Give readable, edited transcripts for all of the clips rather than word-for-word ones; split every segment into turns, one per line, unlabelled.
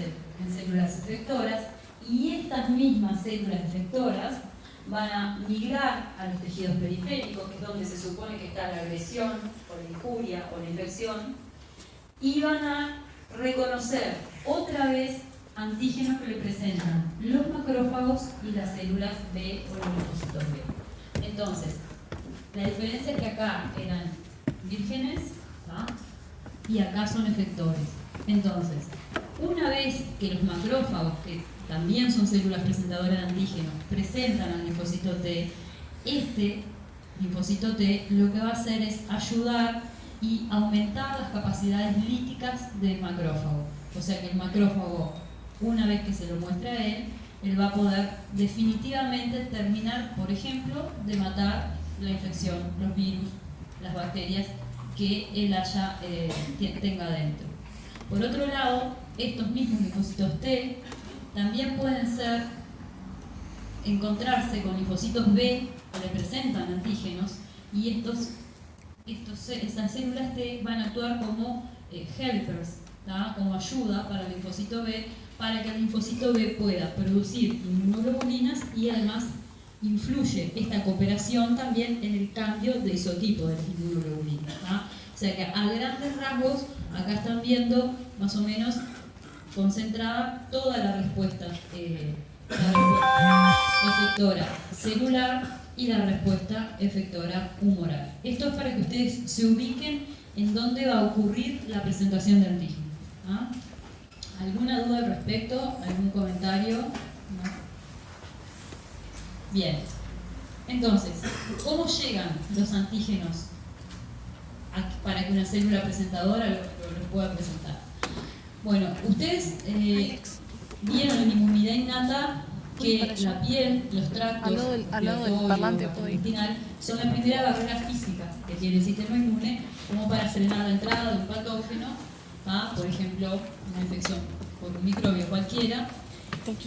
traduce en células efectoras y estas mismas células efectoras van a migrar a los tejidos periféricos, que es donde se supone que está la agresión o la injuria o la infección, y van a reconocer otra vez antígenos que le presentan los macrófagos y las células B o los linfocitos B. Entonces, la diferencia es que acá eran vírgenes, ¿tá? Y acá son efectores. Entonces, una vez que los macrófagos, que también son células presentadoras de antígenos, presentan al linfocito T, este linfocito T lo que va a hacer es ayudar y aumentar las capacidades líticas del macrófago. O sea que el macrófago, una vez que se lo muestra a él va a poder definitivamente terminar, por ejemplo, de matar la infección, los virus, las bacterias que él tenga dentro. Por otro lado, estos mismos linfocitos T también pueden encontrarse con linfocitos B que le presentan antígenos, y estas células T van a actuar como helpers, ¿tá? Como ayuda para el linfocito B, para que el linfocito B pueda producir inmunoglobulinas, y además influye esta cooperación también en el cambio de isotipo de las inmunoglobulinas, ¿tá? O sea que a grandes rasgos acá están viendo más o menos concentrada toda la respuesta efectora celular y la respuesta efectora humoral. Esto es para que ustedes se ubiquen en dónde va a ocurrir la presentación de antígenos. ¿Ah? ¿Alguna duda al respecto? ¿Algún comentario? ¿No? Bien. Entonces, ¿cómo llegan los antígenos para que una célula presentadora los pueda presentar? Bueno, ustedes vieron en inmunidad innata que la piel, los tractos,
al lado del parlante,
intestinal, son la primera barrera física que tiene el sistema inmune como para frenar la entrada de un patógeno, por ejemplo, una infección por un microbio cualquiera.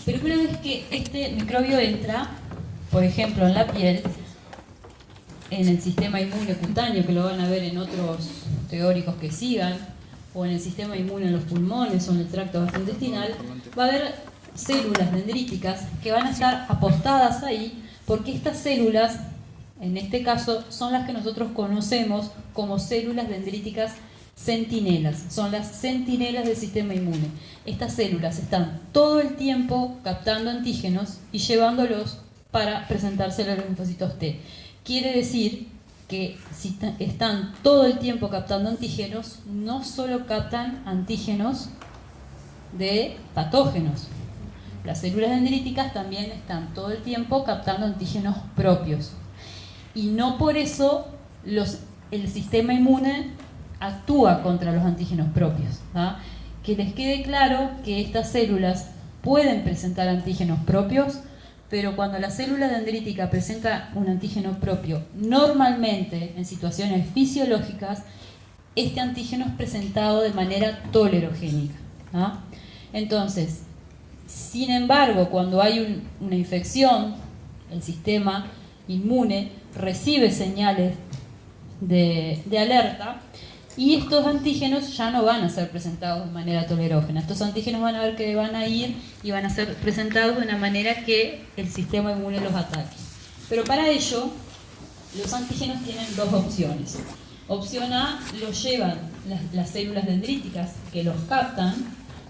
Pero una vez que este microbio entra, por ejemplo, en la piel, en el sistema inmune cutáneo, que lo van a ver en otros teóricos que sigan, o en el sistema inmune en los pulmones o en el tracto gastrointestinal, va a haber células dendríticas que van a estar apostadas ahí, porque estas células, en este caso, son las que nosotros conocemos como células dendríticas centinelas, son las centinelas del sistema inmune. Estas células están todo el tiempo captando antígenos y llevándolos para presentárselo a los linfocitos T. Quiere decir que si están todo el tiempo captando antígenos, no solo captan antígenos de patógenos. Las células dendríticas también están todo el tiempo captando antígenos propios. Y no por eso el sistema inmune actúa contra los antígenos propios. ¿Ah? Que les quede claro que estas células pueden presentar antígenos propios, pero cuando la célula dendrítica presenta un antígeno propio, normalmente en situaciones fisiológicas, este antígeno es presentado de manera tolerogénica. ¿Ah? Entonces, sin embargo, cuando hay una infección, el sistema inmune recibe señales de alerta, y estos antígenos ya no van a ser presentados de manera tolerógena. Estos antígenos van a ver que van a ir y van a ser presentados de una manera que el sistema inmune los ataque. Pero para ello, los antígenos tienen dos opciones. Opción A, los llevan las células dendríticas que los captan.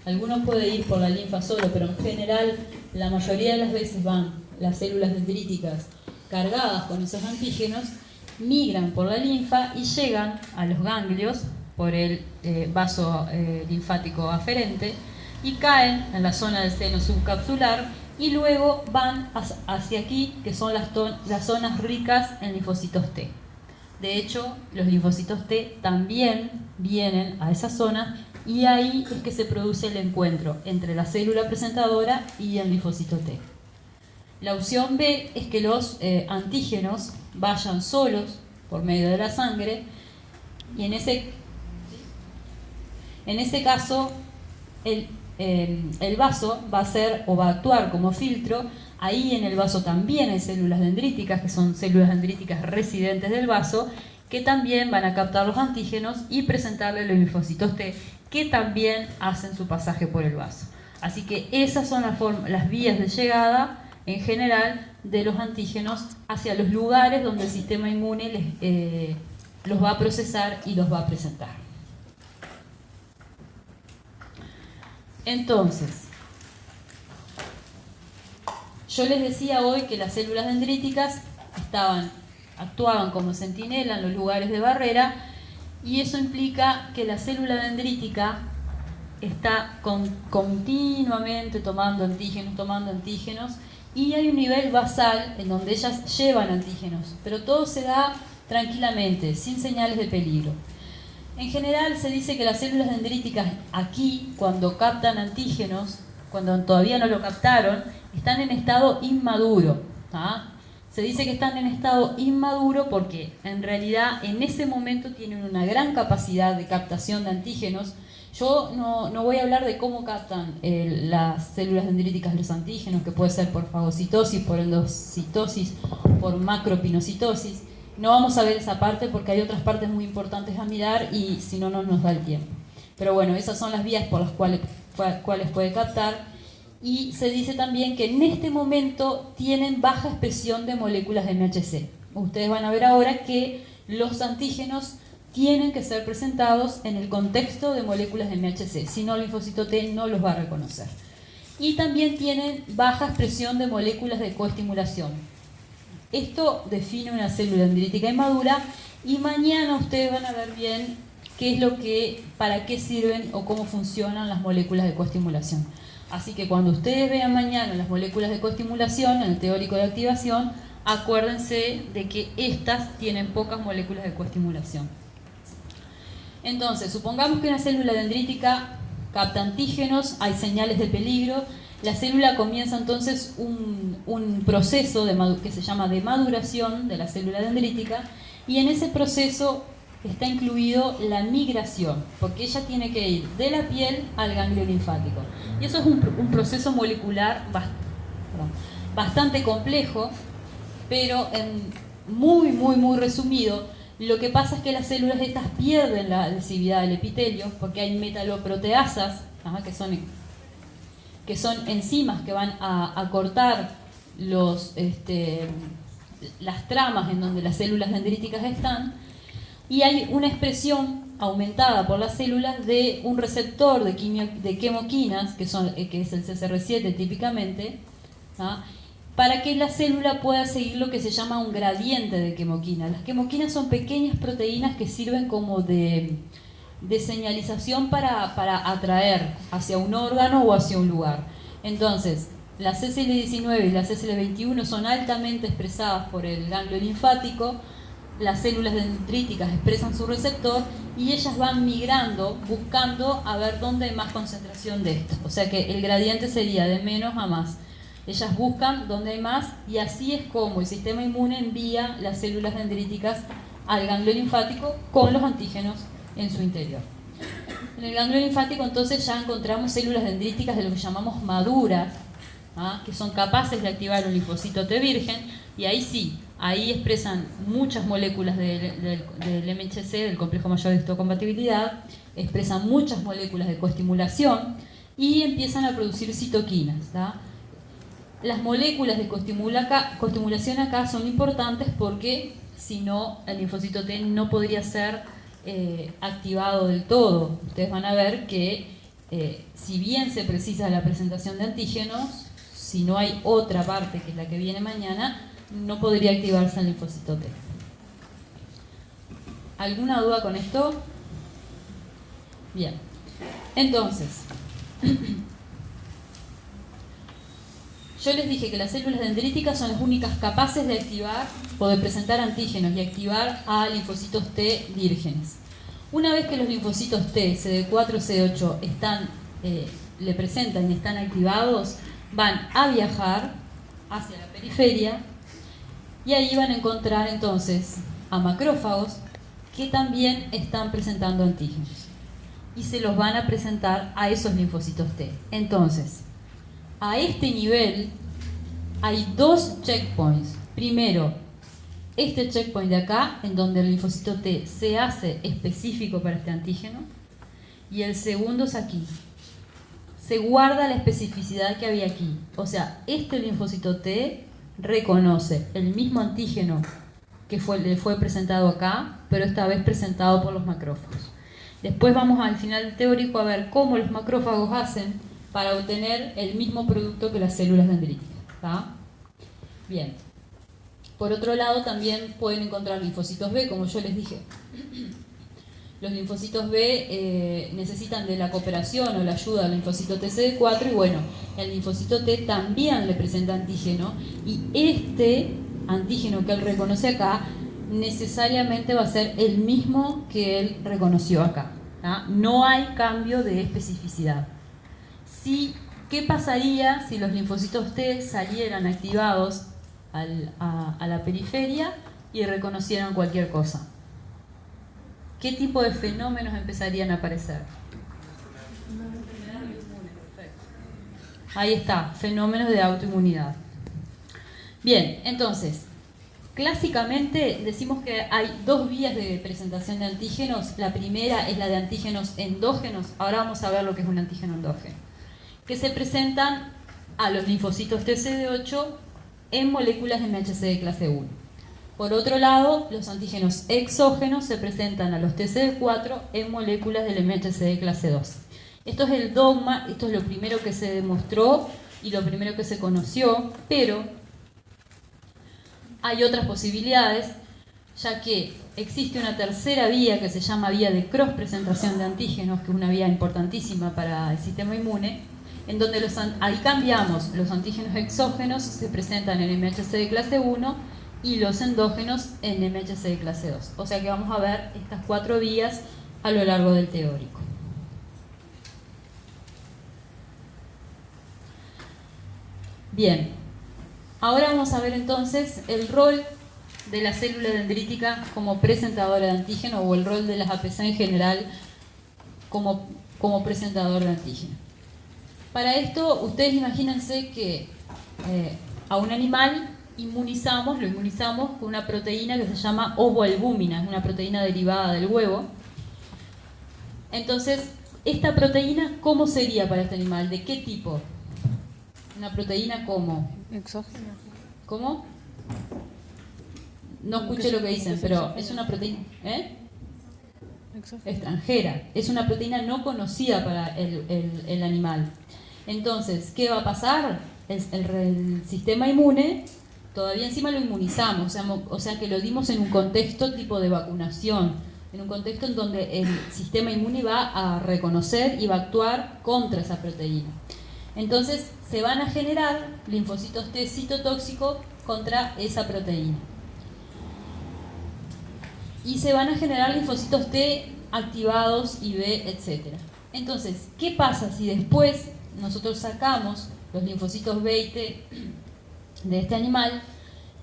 Algunos pueden ir por la linfa solo, pero en general, la mayoría de las veces van las células dendríticas cargadas con esos antígenos, migran por la linfa y llegan a los ganglios por el vaso linfático aferente y caen en la zona del seno subcapsular, y luego van hacia aquí, que son las zonas ricas en linfocitos T. De hecho, los linfocitos T también vienen a esa zona, y ahí es que se produce el encuentro entre la célula presentadora y el linfocito T. La opción B es que los antígenos vayan solos por medio de la sangre, y en ese caso el vaso va a ser o va a actuar como filtro. Ahí en el vaso también hay células dendríticas, que son células dendríticas residentes del vaso, que también van a captar los antígenos y presentarle los linfocitos T, que también hacen su pasaje por el vaso. Así que esas son las vías de llegada, en general, de los antígenos hacia los lugares donde el sistema inmune los va a procesar y los va a presentar. Entonces, yo les decía hoy que las células dendríticas actuaban como centinela en los lugares de barrera, y eso implica que la célula dendrítica está continuamente tomando antígenos, y hay un nivel basal en donde ellas llevan antígenos, pero todo se da tranquilamente, sin señales de peligro. En general se dice que las células dendríticas aquí, cuando captan antígenos, cuando todavía no lo captaron, están en estado inmaduro. Se dice que están en estado inmaduro porque en realidad en ese momento tienen una gran capacidad de captación de antígenos. Yo no voy a hablar de cómo captan las células dendríticas los antígenos, que puede ser por fagocitosis, por endocitosis, por macropinocitosis. No vamos a ver esa parte porque hay otras partes muy importantes a mirar y si no, no nos da el tiempo. Pero bueno, esas son las vías por las cuales puede captar. Y se dice también que en este momento tienen baja expresión de moléculas de MHC. Ustedes van a ver ahora que los antígenos tienen que ser presentados en el contexto de moléculas de MHC, si no el linfocito T no los va a reconocer. Y también tienen baja expresión de moléculas de coestimulación. Esto define una célula dendrítica inmadura, y mañana ustedes van a ver bien para qué sirven o cómo funcionan las moléculas de coestimulación. Así que cuando ustedes vean mañana las moléculas de coestimulación en el teórico de activación, acuérdense de que estas tienen pocas moléculas de coestimulación. Entonces, supongamos que una célula dendrítica capta antígenos, hay señales de peligro, la célula comienza entonces un proceso que se llama de maduración de la célula dendrítica, y en ese proceso está incluido la migración, porque ella tiene que ir de la piel al ganglio linfático. Y eso es un proceso molecular bastante complejo, pero muy resumido, lo que pasa es que las células estas pierden la adhesividad del epitelio, porque hay metaloproteasas, que son enzimas que van a cortar las tramas en donde las células dendríticas están, y hay una expresión aumentada por las células de un receptor de quemoquinas, que es el CCR7 típicamente, para que la célula pueda seguir lo que se llama un gradiente de quemoquina. Las quemoquinas son pequeñas proteínas que sirven como de señalización para atraer hacia un órgano o hacia un lugar. Entonces, la CCL19 y la CCL21 son altamente expresadas por el ganglio linfático. Las células dendríticas expresan su receptor y ellas van migrando, buscando a ver dónde hay más concentración de esto. O sea que el gradiente sería de menos a más. Ellas buscan dónde hay más, y así es como el sistema inmune envía las células dendríticas al ganglio linfático con los antígenos en su interior. En el ganglio linfático entonces ya encontramos células dendríticas de lo que llamamos maduras, que son capaces de activar un linfocito T virgen, y ahí sí, ahí expresan muchas moléculas del MHC, del complejo mayor de histocompatibilidad, expresan muchas moléculas de coestimulación y empiezan a producir citoquinas. Las moléculas de coestimulación acá son importantes porque si no, el linfocito T no podría ser activado del todo. Ustedes van a ver que si bien se precisa la presentación de antígenos, si no hay otra parte, que es la que viene mañana, no podría activarse el linfocito T. ¿Alguna duda con esto? Bien. Entonces, yo les dije que las células dendríticas son las únicas capaces de activar o de presentar antígenos y activar a linfocitos T vírgenes. Una vez que los linfocitos T, CD4, CD8, le presentan y están activados, van a viajar hacia la periferia y ahí van a encontrar entonces a macrófagos que también están presentando antígenos y se los van a presentar a esos linfocitos T. Entonces, a este nivel hay dos checkpoints. Primero, este checkpoint de acá, en donde el linfocito T se hace específico para este antígeno, y el segundo es aquí. se guarda la especificidad que había aquí. O sea, este linfocito T reconoce el mismo antígeno que le fue presentado acá, pero esta vez presentado por los macrófagos. Después vamos al final teórico a ver cómo los macrófagos hacen para obtener el mismo producto que las células dendríticas. ¿Tá? Bien. Por otro lado, también pueden encontrar linfocitos B, como yo les dije. Los linfocitos B necesitan de la cooperación o la ayuda del linfocito TCD4 y bueno, el linfocito T también le presenta antígeno y este antígeno que él reconoce acá necesariamente va a ser el mismo que él reconoció acá. ¿Tá? No hay cambio de especificidad. ¿Qué pasaría si los linfocitos T salieran activados a la periferia y reconocieran cualquier cosa? ¿Qué tipo de fenómenos empezarían a aparecer? Ahí está, fenómenos de autoinmunidad. Bien, entonces, clásicamente decimos que hay dos vías de presentación de antígenos. La primera es la de antígenos endógenos. Ahora vamos a ver lo que es un antígeno endógeno. Que se presentan a los linfocitos TCD8 en moléculas de MHC de clase 1. Por otro lado, los antígenos exógenos se presentan a los TCD4 en moléculas del MHC de clase 2. Esto es el dogma, esto es lo primero que se demostró y lo primero que se conoció, pero hay otras posibilidades, ya que existe una tercera vía que se llama vía de cross-presentación de antígenos, que es una vía importantísima para el sistema inmune, en donde ahí cambiamos, los antígenos exógenos se presentan en MHC de clase 1 y los endógenos en MHC de clase 2. O sea que vamos a ver estas cuatro vías a lo largo del teórico. Bien, ahora vamos a ver entonces el rol de la célula dendrítica como presentadora de antígeno o el rol de las APC en general como presentador de antígeno. Para esto, ustedes imagínense que a un animal lo inmunizamos con una proteína que se llama ovoalbúmina, es una proteína derivada del huevo. Entonces, esta proteína, ¿cómo sería para este animal? ¿De qué tipo? Una proteína ¿cómo?
Exógena.
¿Cómo? No escuché lo que dicen, pero es una proteína extranjera. Es una proteína no conocida para el animal. Entonces, ¿qué va a pasar? El sistema inmune todavía encima lo inmunizamos, o sea que lo dimos en un contexto tipo de vacunación, en un contexto en donde el sistema inmune va a reconocer y va a actuar contra esa proteína. Entonces se van a generar linfocitos T citotóxicos contra esa proteína. Y se van a generar linfocitos T activados, IB, etc. Entonces, ¿qué pasa si después nosotros sacamos los linfocitos B y T de este animal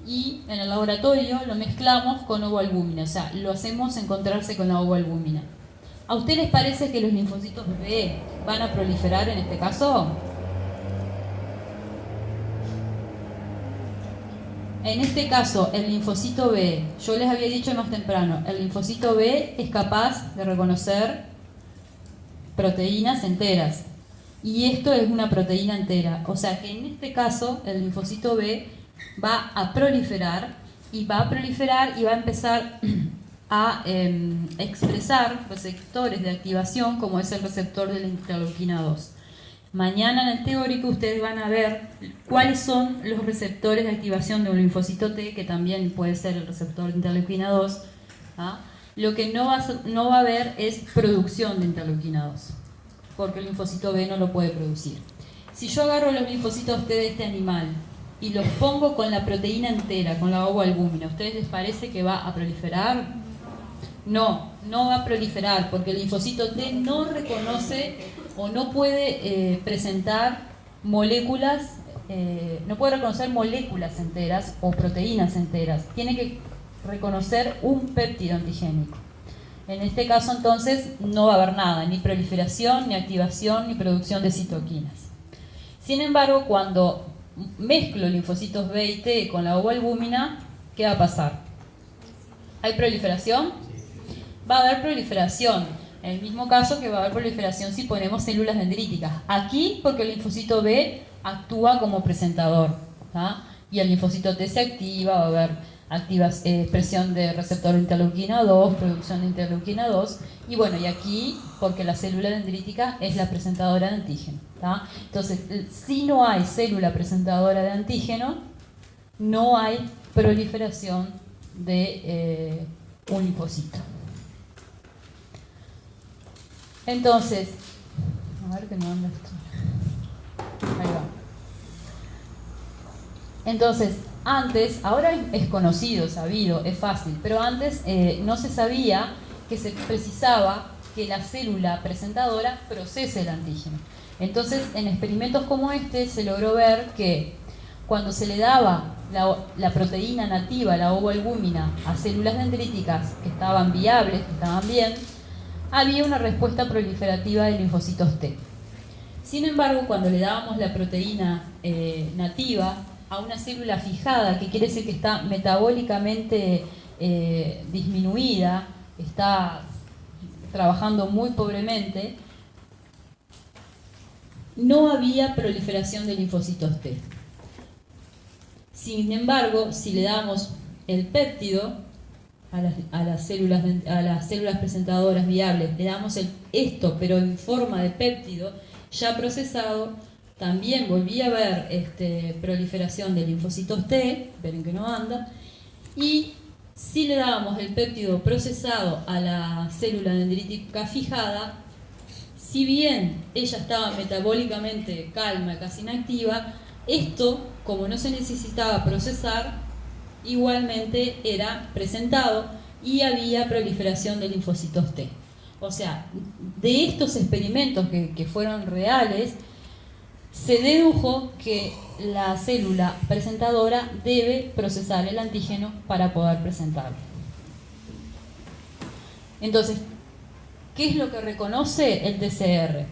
y en el laboratorio lo mezclamos con ovoalbúmina? O sea, lo hacemos encontrarse con la ovoalbúmina. ¿A ustedes les parece que los linfocitos B van a proliferar en este caso? En este caso, el linfocito B, yo les había dicho más temprano, el linfocito B es capaz de reconocer proteínas enteras. Y esto es una proteína entera. O sea que en este caso, el linfocito B va a proliferar y va a empezar a expresar receptores de activación, como es el receptor de la interleuquina 2. Mañana en el teórico ustedes van a ver cuáles son los receptores de activación de un linfocito T, que también puede ser el receptor de interleuquina 2. ¿Ah? Lo que no va a haber es producción de interleuquina 2, porque el linfocito B no lo puede producir. Si yo agarro los linfocitos T de este animal y los pongo con la proteína entera, con la ovoalbúmina, ¿a ustedes les parece que va a proliferar? No, no va a proliferar, porque el linfocito T no reconoce o no puede presentar moléculas, no puede reconocer moléculas enteras o proteínas enteras. Tiene que reconocer un péptido antigénico. En este caso, entonces, no va a haber nada, ni proliferación, ni activación, ni producción de citoquinas. Sin embargo, cuando mezclo linfocitos B y T con la ovoalbúmina, ¿qué va a pasar? ¿Hay proliferación? Va a haber proliferación, En el mismo caso que va a haber proliferación si ponemos células dendríticas. Aquí porque el linfocito B actúa como presentador, ¿tá? Y el linfocito T se activa, va a haber expresión de receptor interleuquina 2, producción de interleuquina 2, y bueno, y aquí porque la célula dendrítica es la presentadora de antígeno, ¿tá? Entonces, si no hay célula presentadora de antígeno, no hay proliferación de un linfocito. Entonces, a ver que no anda esto. Ahí va. Entonces, antes, ahora es conocido, sabido, es fácil, pero antes no se sabía que se precisaba que la célula presentadora procese el antígeno. Entonces, en experimentos como este se logró ver que cuando se le daba la proteína nativa, la ovoalbúmina, a células dendríticas que estaban viables, que estaban bien, había una respuesta proliferativa de linfocitos T. Sin embargo, cuando le dábamos la proteína nativa a una célula fijada, que quiere decir que está metabólicamente disminuida, está trabajando muy pobremente, no había proliferación de linfocitos T. Sin embargo, si le damos el péptido a las células presentadoras viables, le damos esto, pero en forma de péptido, ya procesado, también volvía a haber proliferación de linfocitos T, ven que no anda, y si le dábamos el péptido procesado a la célula dendrítica fijada, si bien ella estaba metabólicamente calma, casi inactiva, esto, como no se necesitaba procesar, igualmente era presentado y había proliferación de linfocitos T. O sea, de estos experimentos que fueron reales, se dedujo que la célula presentadora debe procesar el antígeno para poder presentarlo. Entonces, ¿qué es lo que reconoce el TCR?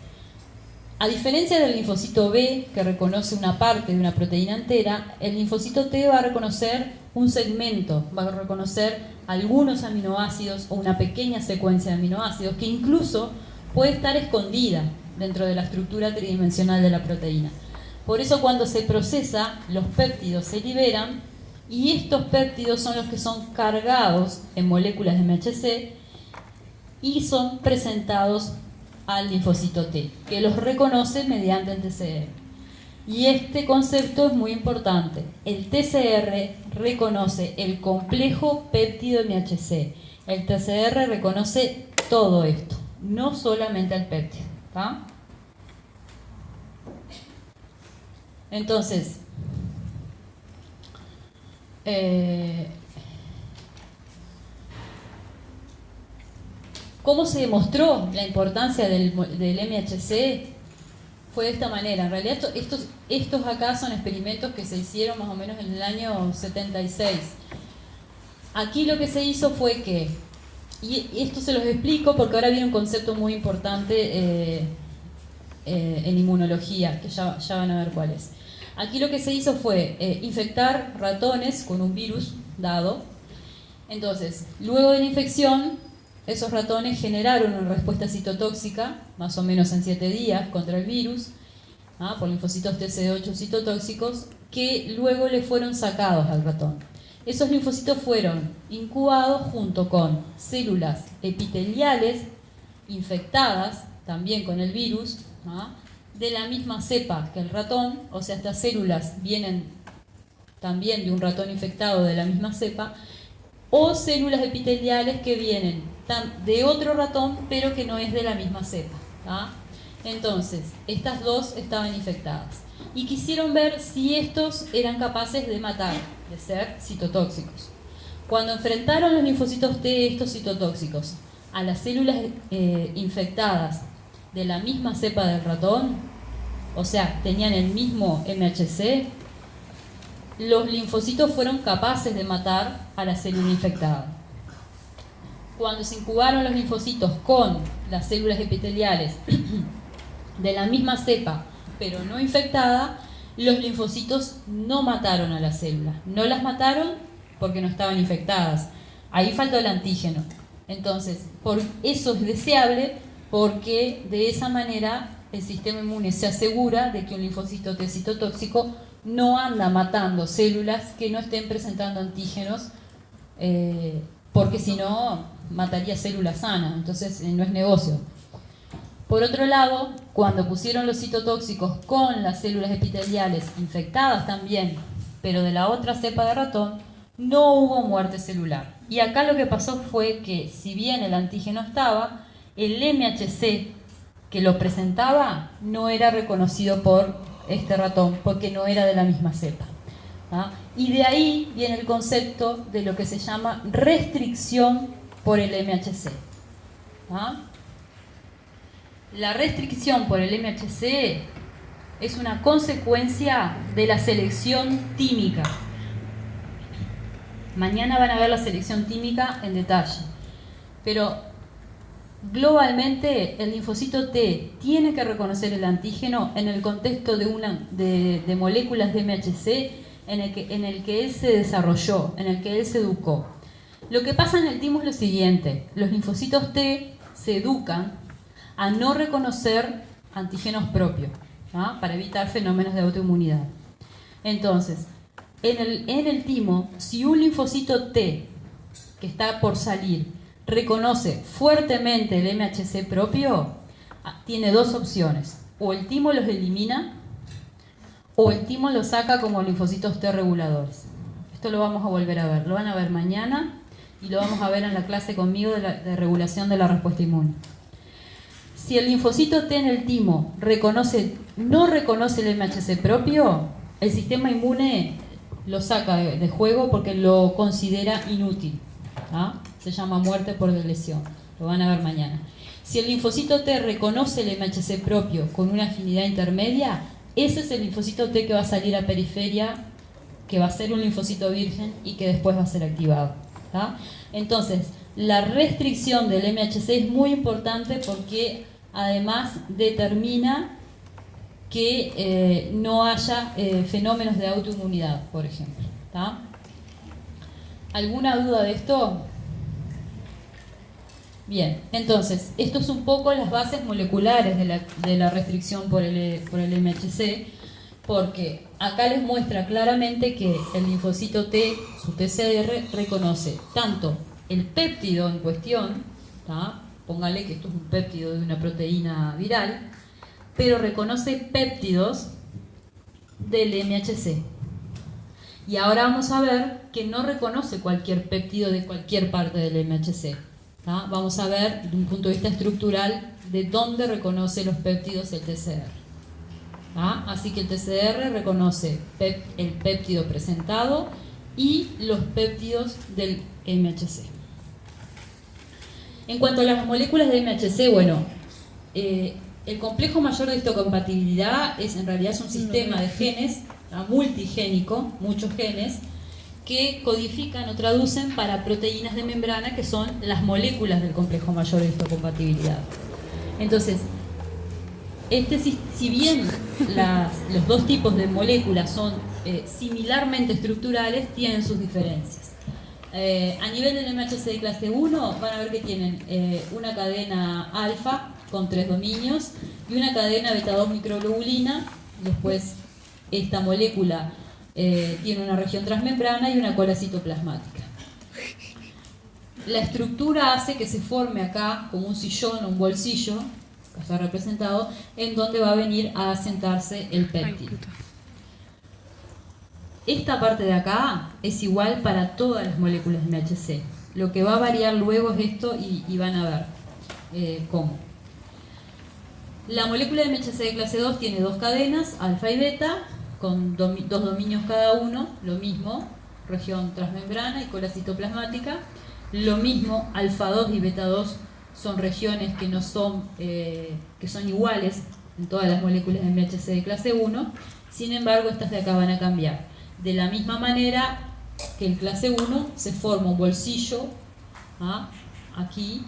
A diferencia del linfocito B, que reconoce una parte de una proteína entera, el linfocito T va a reconocer un segmento, va a reconocer algunos aminoácidos o una pequeña secuencia de aminoácidos que incluso puede estar escondida dentro de la estructura tridimensional de la proteína. Por eso cuando se procesa, los péptidos se liberan y estos péptidos son los que son cargados en moléculas de MHC y son presentados al linfocito T, que los reconoce mediante el TCR. Y este concepto es muy importante. El TCR reconoce el complejo péptido MHC. El TCR reconoce todo esto, no solamente el péptido, ¿tá? Entonces, ¿cómo se demostró la importancia del MHC? Fue de esta manera. En realidad estos acá son experimentos que se hicieron más o menos en el año 76. Aquí lo que se hizo fue que, y esto se los explico porque ahora viene un concepto muy importante en inmunología, que ya van a ver cuál es. Aquí lo que se hizo fue infectar ratones con un virus dado. Entonces, luego de la infección, esos ratones generaron una respuesta citotóxica, más o menos en 7 días, contra el virus, por linfocitos TCD8 citotóxicos, que luego le fueron sacados al ratón. Esos linfocitos fueron incubados junto con células epiteliales infectadas, también con el virus, de la misma cepa que el ratón, o sea, estas células vienen también de un ratón infectado de la misma cepa, o células epiteliales que vienen de otro ratón, pero que no es de la misma cepa, ¿tá? Entonces, estas dos estaban infectadas y quisieron ver si estos eran capaces de matar, de ser citotóxicos. Cuando enfrentaron los linfocitos T, estos citotóxicos, a las células infectadas de la misma cepa del ratón, o sea, tenían el mismo MHC, los linfocitos fueron capaces de matar a la célula infectada. Cuando se incubaron los linfocitos con las células epiteliales de la misma cepa, pero no infectada, los linfocitos no mataron a la célula. No las mataron porque no estaban infectadas. Ahí faltó el antígeno. Entonces, por eso es deseable, porque de esa manera el sistema inmune se asegura de que un linfocito T citotóxico no anda matando células que no estén presentando antígenos, porque si no mataría células sanas, entonces no es negocio. Por otro lado, cuando pusieron los citotóxicos con las células epiteliales infectadas también, pero de la otra cepa de ratón, no hubo muerte celular. Y acá lo que pasó fue que, si bien el antígeno estaba, el MHC que lo presentaba no era reconocido por este ratón, porque no era de la misma cepa. ¿Ah? Y de ahí viene el concepto de lo que se llama restricción por el MHC. ¿Ah? La restricción por el MHC es una consecuencia de la selección tímica. Mañana van a ver la selección tímica en detalle. Pero globalmente el linfocito T tiene que reconocer el antígeno en el contexto de moléculas de MHC en el que él se desarrolló, en el que él se educó. Lo que pasa en el timo es lo siguiente: los linfocitos T se educan a no reconocer antígenos propios, ¿ah? Para evitar fenómenos de autoinmunidad. Entonces, en el timo, si un linfocito T que está por salir reconoce fuertemente el MHC propio, tiene dos opciones: o el timo los elimina, o el timo los saca como linfocitos T reguladores. Esto lo vamos a volver a ver, lo van a ver mañana y lo vamos a ver en la clase conmigo de regulación de la respuesta inmune. Si el linfocito T en el timo no reconoce el MHC propio, el sistema inmune lo saca de juego porque lo considera inútil. ¿Ah? Se llama muerte por lesión, lo van a ver mañana. Si el linfocito T reconoce el MHC propio con una afinidad intermedia, ese es el linfocito T que va a salir a periferia, que va a ser un linfocito virgen y que después va a ser activado. ¿Ah? Entonces, la restricción del MHC es muy importante porque además determina que no haya fenómenos de autoinmunidad, por ejemplo. ¿Tá? ¿Alguna duda de esto? Bien, entonces, esto es un poco las bases moleculares de la restricción por el MHC, porque acá les muestra claramente que el linfocito T, su TCR, reconoce tanto el péptido en cuestión, ¿tá? Póngale que esto es un péptido de una proteína viral, pero reconoce péptidos del MHC. Y ahora vamos a ver que no reconoce cualquier péptido de cualquier parte del MHC. ¿Tá? Vamos a ver, de un punto de vista estructural, de dónde reconoce los péptidos el TCR. ¿Tá? Así que el TCR reconoce el péptido presentado y los péptidos del MHC. En cuanto a las moléculas de MHC, bueno, el complejo mayor de histocompatibilidad en realidad es un sistema de genes multigénico, muchos genes, que codifican o traducen para proteínas de membrana, que son las moléculas del complejo mayor de histocompatibilidad. Entonces, si bien los dos tipos de moléculas son similarmente estructurales, tienen sus diferencias. A nivel del MHC de clase 1 van a ver que tienen una cadena alfa con 3 dominios y una cadena beta 2 microglobulina. Después esta molécula tiene una región transmembrana y una cola citoplasmática. La estructura hace que se forme acá como un sillón o un bolsillo, que está representado, en donde va a venir a asentarse el péptido. Esta parte de acá es igual para todas las moléculas de MHC. Lo que va a variar luego es esto y van a ver cómo. La molécula de MHC de clase 2 tiene dos cadenas, alfa y beta, con dos dominios cada uno, lo mismo, región transmembrana y cola citoplasmática. Lo mismo, alfa 2 y beta 2 son regiones que son iguales en todas las moléculas de MHC de clase 1, sin embargo estas de acá van a cambiar. De la misma manera que en clase 1 se forma un bolsillo aquí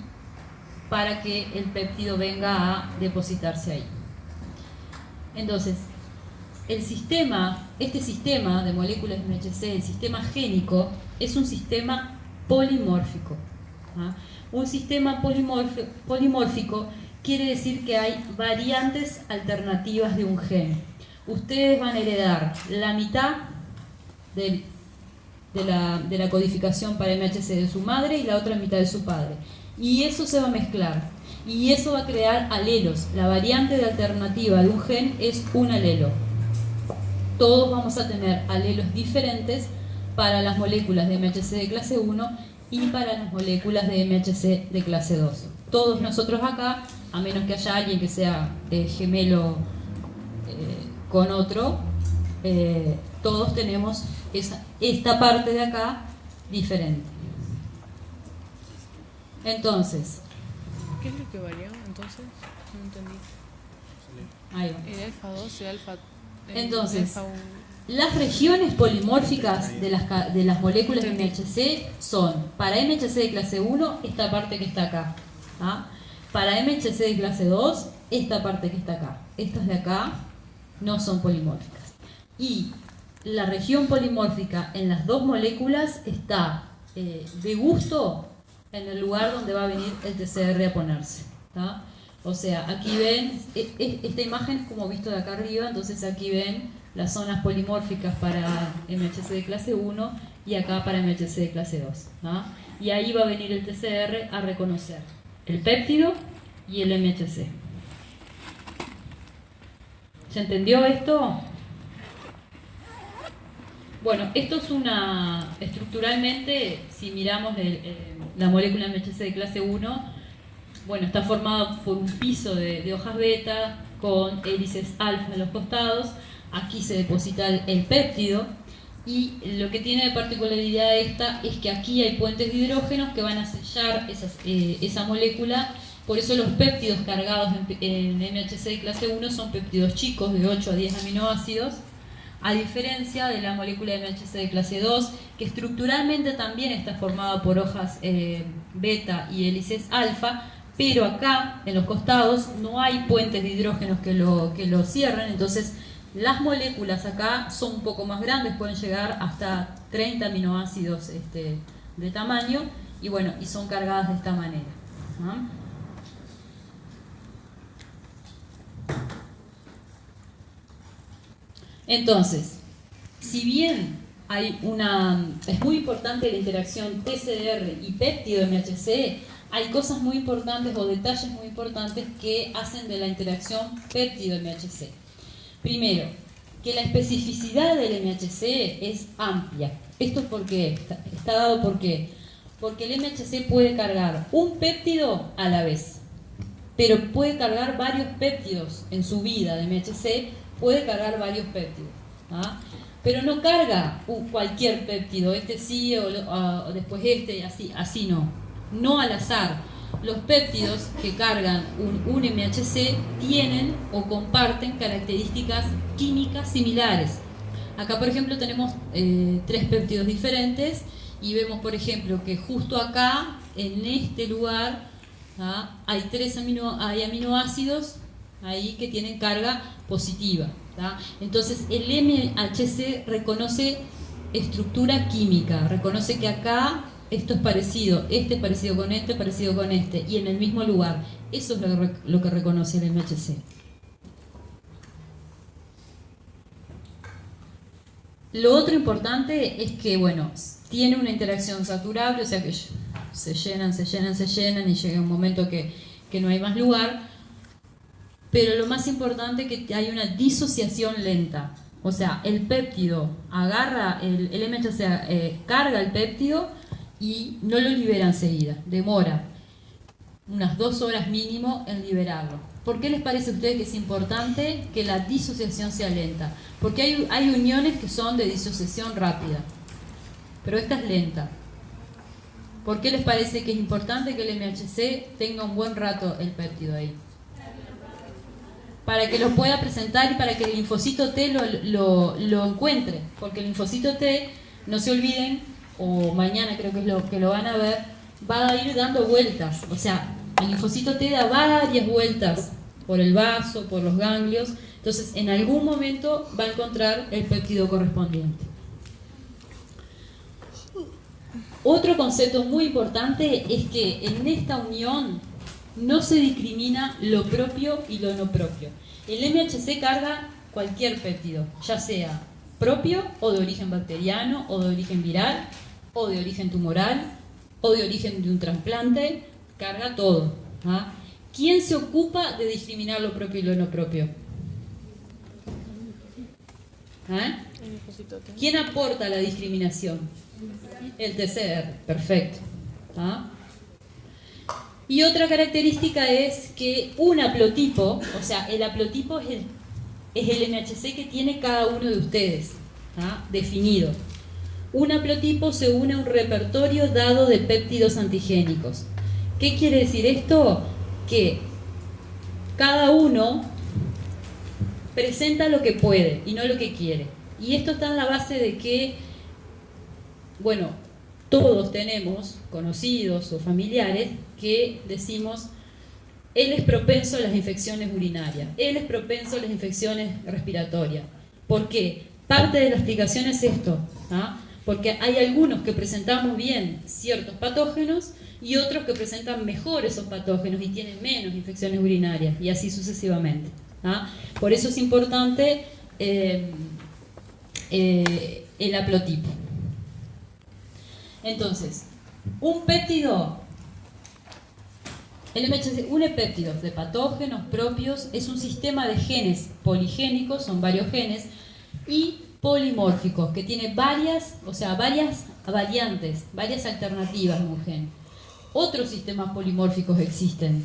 para que el péptido venga a depositarse ahí. Entonces, este sistema de moléculas de MHC, el sistema génico, es un sistema polimórfico. ¿ah? Un sistema polimórfico quiere decir que hay variantes alternativas de un gen. Ustedes van a heredar la mitad de la codificación para MHC de su madre y la otra mitad de su padre. Y eso se va a mezclar. Y eso va a crear alelos. La variante de alternativa de un gen es un alelo. Todos vamos a tener alelos diferentes para las moléculas de MHC de clase 1 y para las moléculas de MHC de clase 2. Todos nosotros acá, a menos que haya alguien que sea gemelo con otro, todos tenemos esta parte de acá diferente. Entonces,
¿qué es lo que varió entonces? No entendí.
Ahí va.
El alfa 2 y el alfa...
Entonces, las regiones polimórficas de las moléculas de MHC son, para MHC de clase 1, esta parte que está acá. ¿Ah? Para MHC de clase 2, esta parte que está acá. Estas de acá no son polimórficas. Y la región polimórfica en las dos moléculas está de gusto en el lugar donde va a venir el TCR a ponerse. ¿Tá? O sea, aquí ven, esta imagen es como visto de acá arriba, entonces aquí ven las zonas polimórficas para MHC de clase 1 y acá para MHC de clase 2. ¿tá? Y ahí va a venir el TCR a reconocer el péptido y el MHC. ¿Se entendió esto? Bueno, esto es estructuralmente, si miramos la molécula MHC de clase 1, bueno, está formada por un piso de hojas beta con hélices alfa en los costados. Aquí se deposita el péptido y lo que tiene de particularidad esta es que aquí hay puentes de hidrógenos que van a sellar esa molécula. Por eso los péptidos cargados en MHC de clase 1 son péptidos chicos de 8 a 10 aminoácidos, a diferencia de la molécula de MHC de clase 2, que estructuralmente también está formada por hojas beta y hélices alfa, pero acá, en los costados, no hay puentes de hidrógenos que lo cierren, entonces las moléculas acá son un poco más grandes, pueden llegar hasta 30 aminoácidos de tamaño, y bueno, y son cargadas de esta manera. ¿Ah? Entonces, si bien es muy importante la interacción TCR y péptido MHC, hay cosas muy importantes o detalles muy importantes que hacen de la interacción péptido-MHC. Primero, que la especificidad del MHC es amplia. ¿Esto es por qué? Está dado por qué. Porque el MHC puede cargar un péptido a la vez, pero puede cargar varios péptidos en su vida de MHC, puede cargar varios péptidos. ¿Ah? Pero no carga cualquier péptido, este sí o después este, así no. No al azar. Los péptidos que cargan un MHC tienen o comparten características químicas similares. Acá, por ejemplo, tenemos 3 péptidos diferentes y vemos, por ejemplo, que justo acá, en este lugar, hay aminoácidos ahí que tienen carga positiva. ¿tá? Entonces, el MHC reconoce estructura química, reconoce que acá esto es parecido, este es parecido con este, y en el mismo lugar. Eso es lo que reconoce el MHC. Lo otro importante es que, bueno, tiene una interacción saturable, o sea que se llenan y llega un momento que no hay más lugar. Pero lo más importante es que hay una disociación lenta. O sea, el péptido agarra, el MHC carga el péptido y no lo libera enseguida, demora unas 2 horas mínimo en liberarlo. ¿Por qué les parece a ustedes que es importante que la disociación sea lenta? Porque hay uniones que son de disociación rápida, pero esta es lenta. ¿Por qué les parece que es importante que el MHC tenga un buen rato el péptido ahí? Para que lo pueda presentar y para que el linfocito T lo encuentre, porque el linfocito T, no se olviden, o mañana creo que es lo que lo van a ver, va a ir dando vueltas. O sea, el linfocito T da varias vueltas por el vaso, por los ganglios. Entonces, en algún momento va a encontrar el péptido correspondiente. Otro concepto muy importante es que en esta unión no se discrimina lo propio y lo no propio. El MHC carga cualquier péptido, ya sea propio o de origen bacteriano, o de origen viral, o de origen tumoral, o de origen de un trasplante, carga todo. ¿Ah? ¿Quién se ocupa de discriminar lo propio y lo no propio? ¿Ah? ¿Quién aporta la discriminación? El TCR, perfecto. ¿Ah? Y otra característica es que un haplotipo, o sea, el haplotipo es el MHC que tiene cada uno de ustedes, ¿ah? Definido. Un haplotipo se une a un repertorio dado de péptidos antigénicos. ¿Qué quiere decir esto? Que cada uno presenta lo que puede y no lo que quiere. Y esto está en la base de que, bueno, todos tenemos conocidos o familiares que decimos, él es propenso a las infecciones urinarias, él es propenso a las infecciones respiratorias. ¿Por qué? Parte de la explicación es esto, ¿ah? Porque hay algunos que presentamos bien ciertos patógenos y otros que presentan mejor esos patógenos y tienen menos infecciones urinarias, y así sucesivamente. ¿Ah? Por eso es importante el haplotipo. Entonces, un péptido, el MHC, un hepéptido de patógenos propios es un sistema de genes poligénicos, son varios genes, y polimórficos, que tiene varias variantes, varias alternativas de un gen. Otros sistemas polimórficos existen.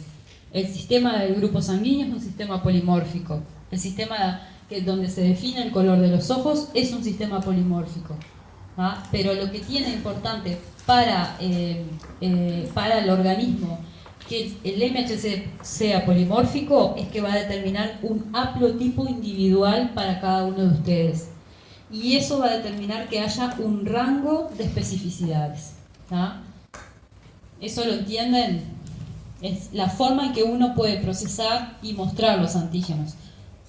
El sistema del grupo sanguíneo es un sistema polimórfico. El sistema donde se define el color de los ojos es un sistema polimórfico. ¿Ah? Pero lo que tiene importante para el organismo que el MHC sea polimórfico es que va a determinar un haplotipo individual para cada uno de ustedes. Y eso va a determinar que haya un rango de especificidades. ¿Ah? ¿Eso lo entienden? Es la forma en que uno puede procesar y mostrar los antígenos.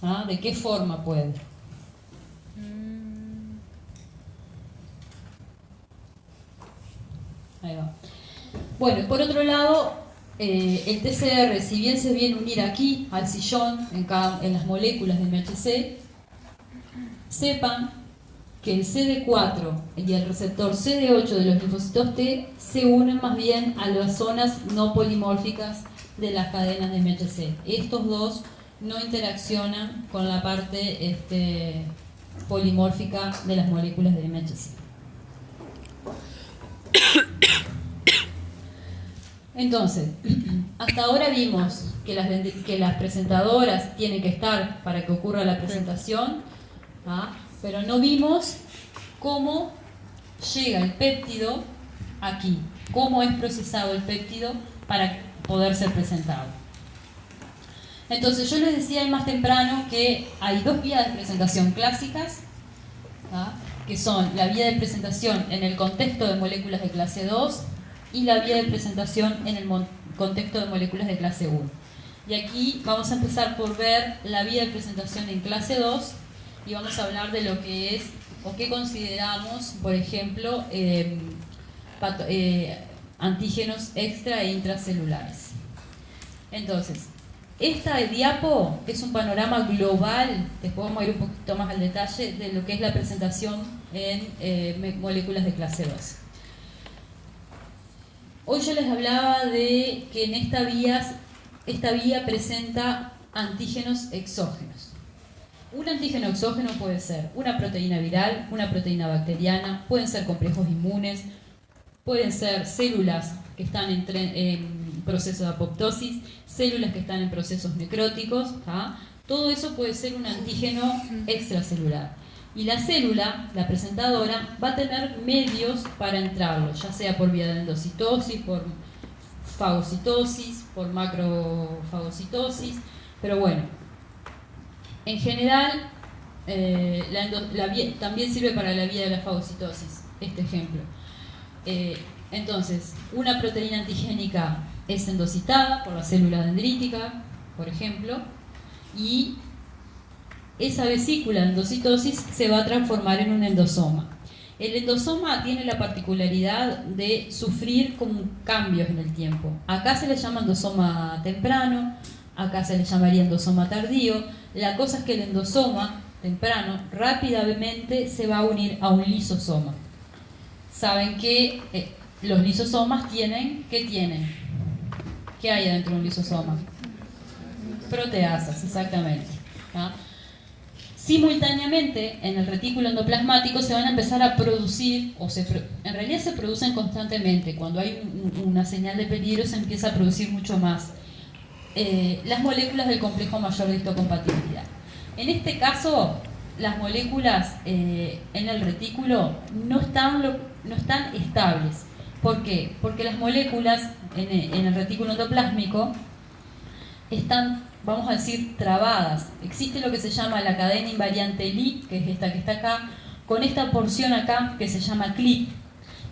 ¿Ah? ¿De qué forma puede? Ahí va. Bueno, por otro lado, el TCR, si bien se viene a unir aquí al sillón, en las moléculas de MHC, sepan que el CD4 y el receptor CD8 de los linfocitos T se unen más bien a las zonas no polimórficas de las cadenas de MHC. Estos dos no interaccionan con la parte polimórfica de las moléculas de MHC. Entonces, hasta ahora vimos que las presentadoras tienen que estar para que ocurra la presentación, ¿ah? Pero no vimos cómo llega el péptido aquí, cómo es procesado el péptido para poder ser presentado. Entonces yo les decía más temprano que hay dos vías de presentación clásicas, ¿ah? Que son la vía de presentación en el contexto de moléculas de clase 2 y la vía de presentación en el contexto de moléculas de clase 1. Y aquí vamos a empezar por ver la vía de presentación en clase 2 y vamos a hablar de lo que es o qué consideramos, por ejemplo, antígenos extra e intracelulares. Entonces, esta diapo es un panorama global, después vamos a ir un poquito más al detalle de lo que es la presentación en moléculas de clase 2. Hoy yo les hablaba de que en esta vía presenta antígenos exógenos. Un antígeno exógeno puede ser una proteína viral, una proteína bacteriana, pueden ser complejos inmunes, pueden ser células que están en proceso de apoptosis, células que están en procesos necróticos, ¿tá? Todo eso puede ser un antígeno extracelular. Y la célula, la presentadora, va a tener medios para entrarlo, ya sea por vía de endocitosis, por fagocitosis, por macrofagocitosis, pero bueno, en general también sirve para la vía de la fagocitosis, este ejemplo. Entonces, una proteína antigénica es endocitada por la célula dendrítica, por ejemplo, y esa vesícula de endocitosis se va a transformar en un endosoma. El endosoma tiene la particularidad de sufrir como cambios en el tiempo. Acá se le llama endosoma temprano, acá se le llamaría endosoma tardío. La cosa es que el endosoma temprano rápidamente se va a unir a un lisosoma. Saben que los lisosomas tienen, ¿qué tienen? ¿Qué hay dentro de un lisosoma? Proteasas, exactamente. ¿Ah? Simultáneamente, en el retículo endoplasmático se van a empezar a producir, en realidad se producen constantemente. Cuando hay una señal de peligro se empieza a producir mucho más las moléculas del complejo mayor de histocompatibilidad. En este caso, las moléculas en el retículo no están estables. ¿Por qué? Porque las moléculas en el retículo endoplásmico están, vamos a decir, trabadas. Existe lo que se llama la cadena invariante Li, que es esta que está acá, con esta porción acá que se llama clip.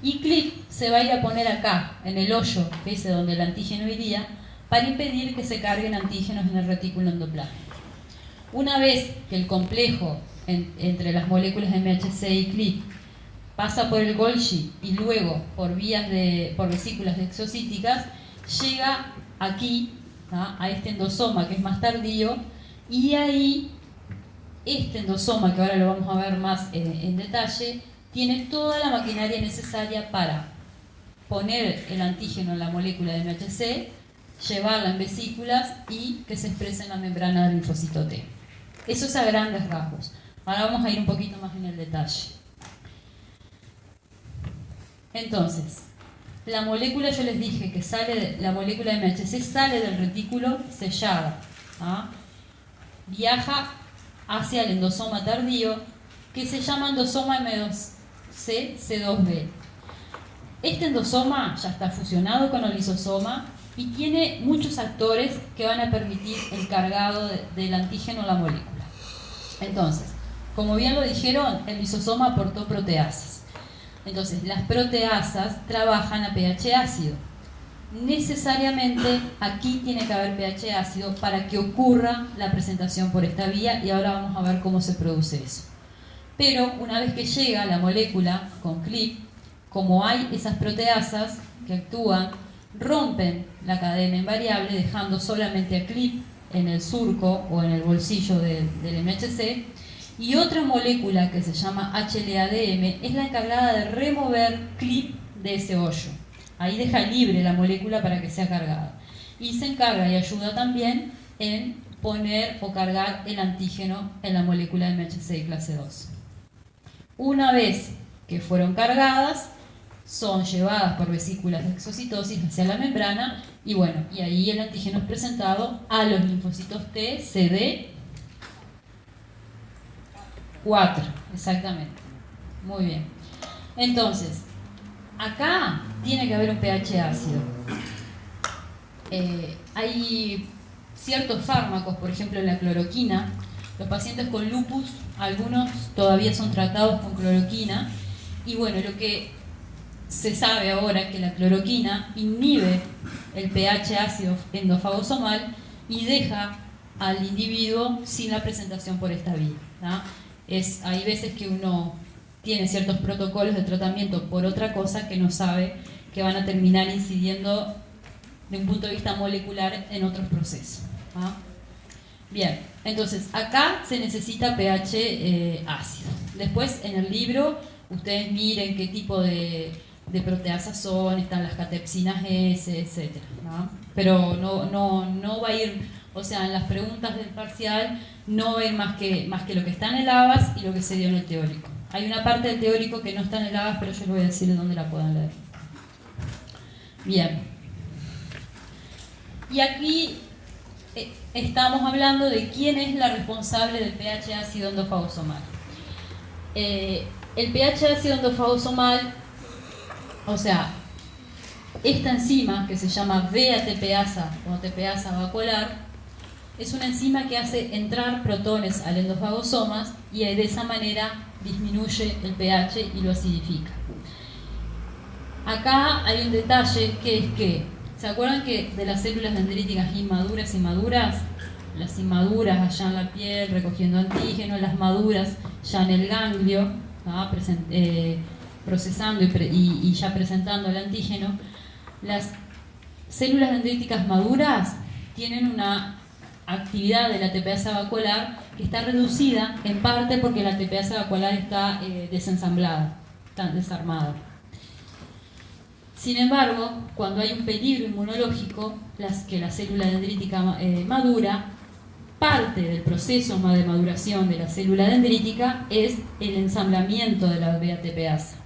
Y clip se va a ir a poner acá, en el hoyo, que es donde el antígeno iría, para impedir que se carguen antígenos en el retículo endoplásmico. Una vez que el complejo entre las moléculas de MHC y clip pasa por el Golgi y luego por vesículas exocíticas, llega aquí, a este endosoma que es más tardío, y ahí este endosoma, que ahora lo vamos a ver más en detalle, tiene toda la maquinaria necesaria para poner el antígeno en la molécula de MHC, llevarla en vesículas y que se exprese en la membrana del linfocito T. Eso es a grandes rasgos. Ahora vamos a ir un poquito más en el detalle. Entonces, la molécula, yo les dije que la molécula de MHC sale del retículo sellada, viaja hacia el endosoma tardío, que se llama endosoma M2C, C2b. Este endosoma ya está fusionado con el lisosoma y tiene muchos actores que van a permitir el cargado del antígeno a la molécula. Entonces, como bien lo dijeron, el lisosoma aportó proteasas. Entonces, las proteasas trabajan a pH ácido. Necesariamente aquí tiene que haber pH ácido para que ocurra la presentación por esta vía, y ahora vamos a ver cómo se produce eso. Pero una vez que llega la molécula con clip, como hay esas proteasas que actúan, rompen la cadena invariable dejando solamente a clip en el surco o en el bolsillo del MHC, y otra molécula que se llama HLA-DM es la encargada de remover clip de ese hoyo. Ahí deja libre la molécula para que sea cargada. Y se encarga y ayuda también en poner o cargar el antígeno en la molécula de MHC clase 2. Una vez que fueron cargadas, son llevadas por vesículas de exocitosis hacia la membrana y bueno, y ahí el antígeno es presentado a los linfocitos T, CD 4, exactamente. Muy bien. Entonces, acá tiene que haber un pH ácido. Hay ciertos fármacos, por ejemplo la cloroquina. Los pacientes con lupus, algunos todavía son tratados con cloroquina. Y bueno, lo que se sabe ahora es que la cloroquina inhibe el pH ácido endofagosomal y deja al individuo sin la presentación por esta vía, ¿no? Hay veces que uno tiene ciertos protocolos de tratamiento por otra cosa que no sabe que van a terminar incidiendo de un punto de vista molecular en otros procesos. Bien, entonces acá se necesita pH ácido. Después en el libro ustedes miren qué tipo de proteasas son, están las catepsinas S, etc. Pero no va a ir, o sea, en las preguntas del parcial no ven más que lo que está en el ABAS y lo que se dio en el teórico. Hay una parte del teórico que no está en el ABAS, pero yo les voy a decir de dónde la puedan leer. Bien. Y aquí estamos hablando de quién es la responsable del pH ácido endofagosomal. El pH ácido endofagosomal, o sea, esta enzima que se llama V-ATPasa o ATPasa vacuolar, es una enzima que hace entrar protones al endofagosomas y de esa manera disminuye el pH y lo acidifica. Acá hay un detalle que es que, ¿se acuerdan que de las células dendríticas inmaduras y maduras? Las inmaduras allá en la piel recogiendo antígeno, las maduras ya en el ganglio, procesando y ya presentando el antígeno, las células dendríticas maduras tienen una actividad de la ATPasa vacuolar que está reducida en parte porque la ATPasa vacuolar está desensamblada, está desarmada. Sin embargo, cuando hay un peligro inmunológico, que la célula dendrítica madura, parte del proceso de maduración de la célula dendrítica es el ensamblamiento de la ATPasa.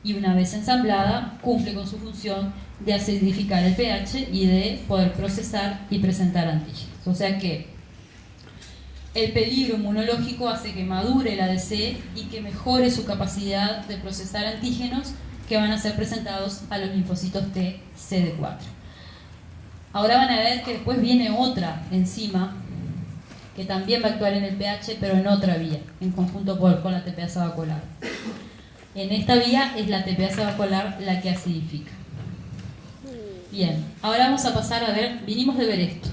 Y una vez ensamblada, cumple con su función de acidificar el pH y de poder procesar y presentar antígenos. O sea que el peligro inmunológico hace que madure el ADC y que mejore su capacidad de procesar antígenos que van a ser presentados a los linfocitos T CD4. Ahora van a ver que después viene otra enzima que también va a actuar en el pH, pero en otra vía, en conjunto con la ATPasa vacuolar. En esta vía es la ATPasa vacuolar la que acidifica. Bien, ahora vamos a pasar a ver, vinimos de ver esto,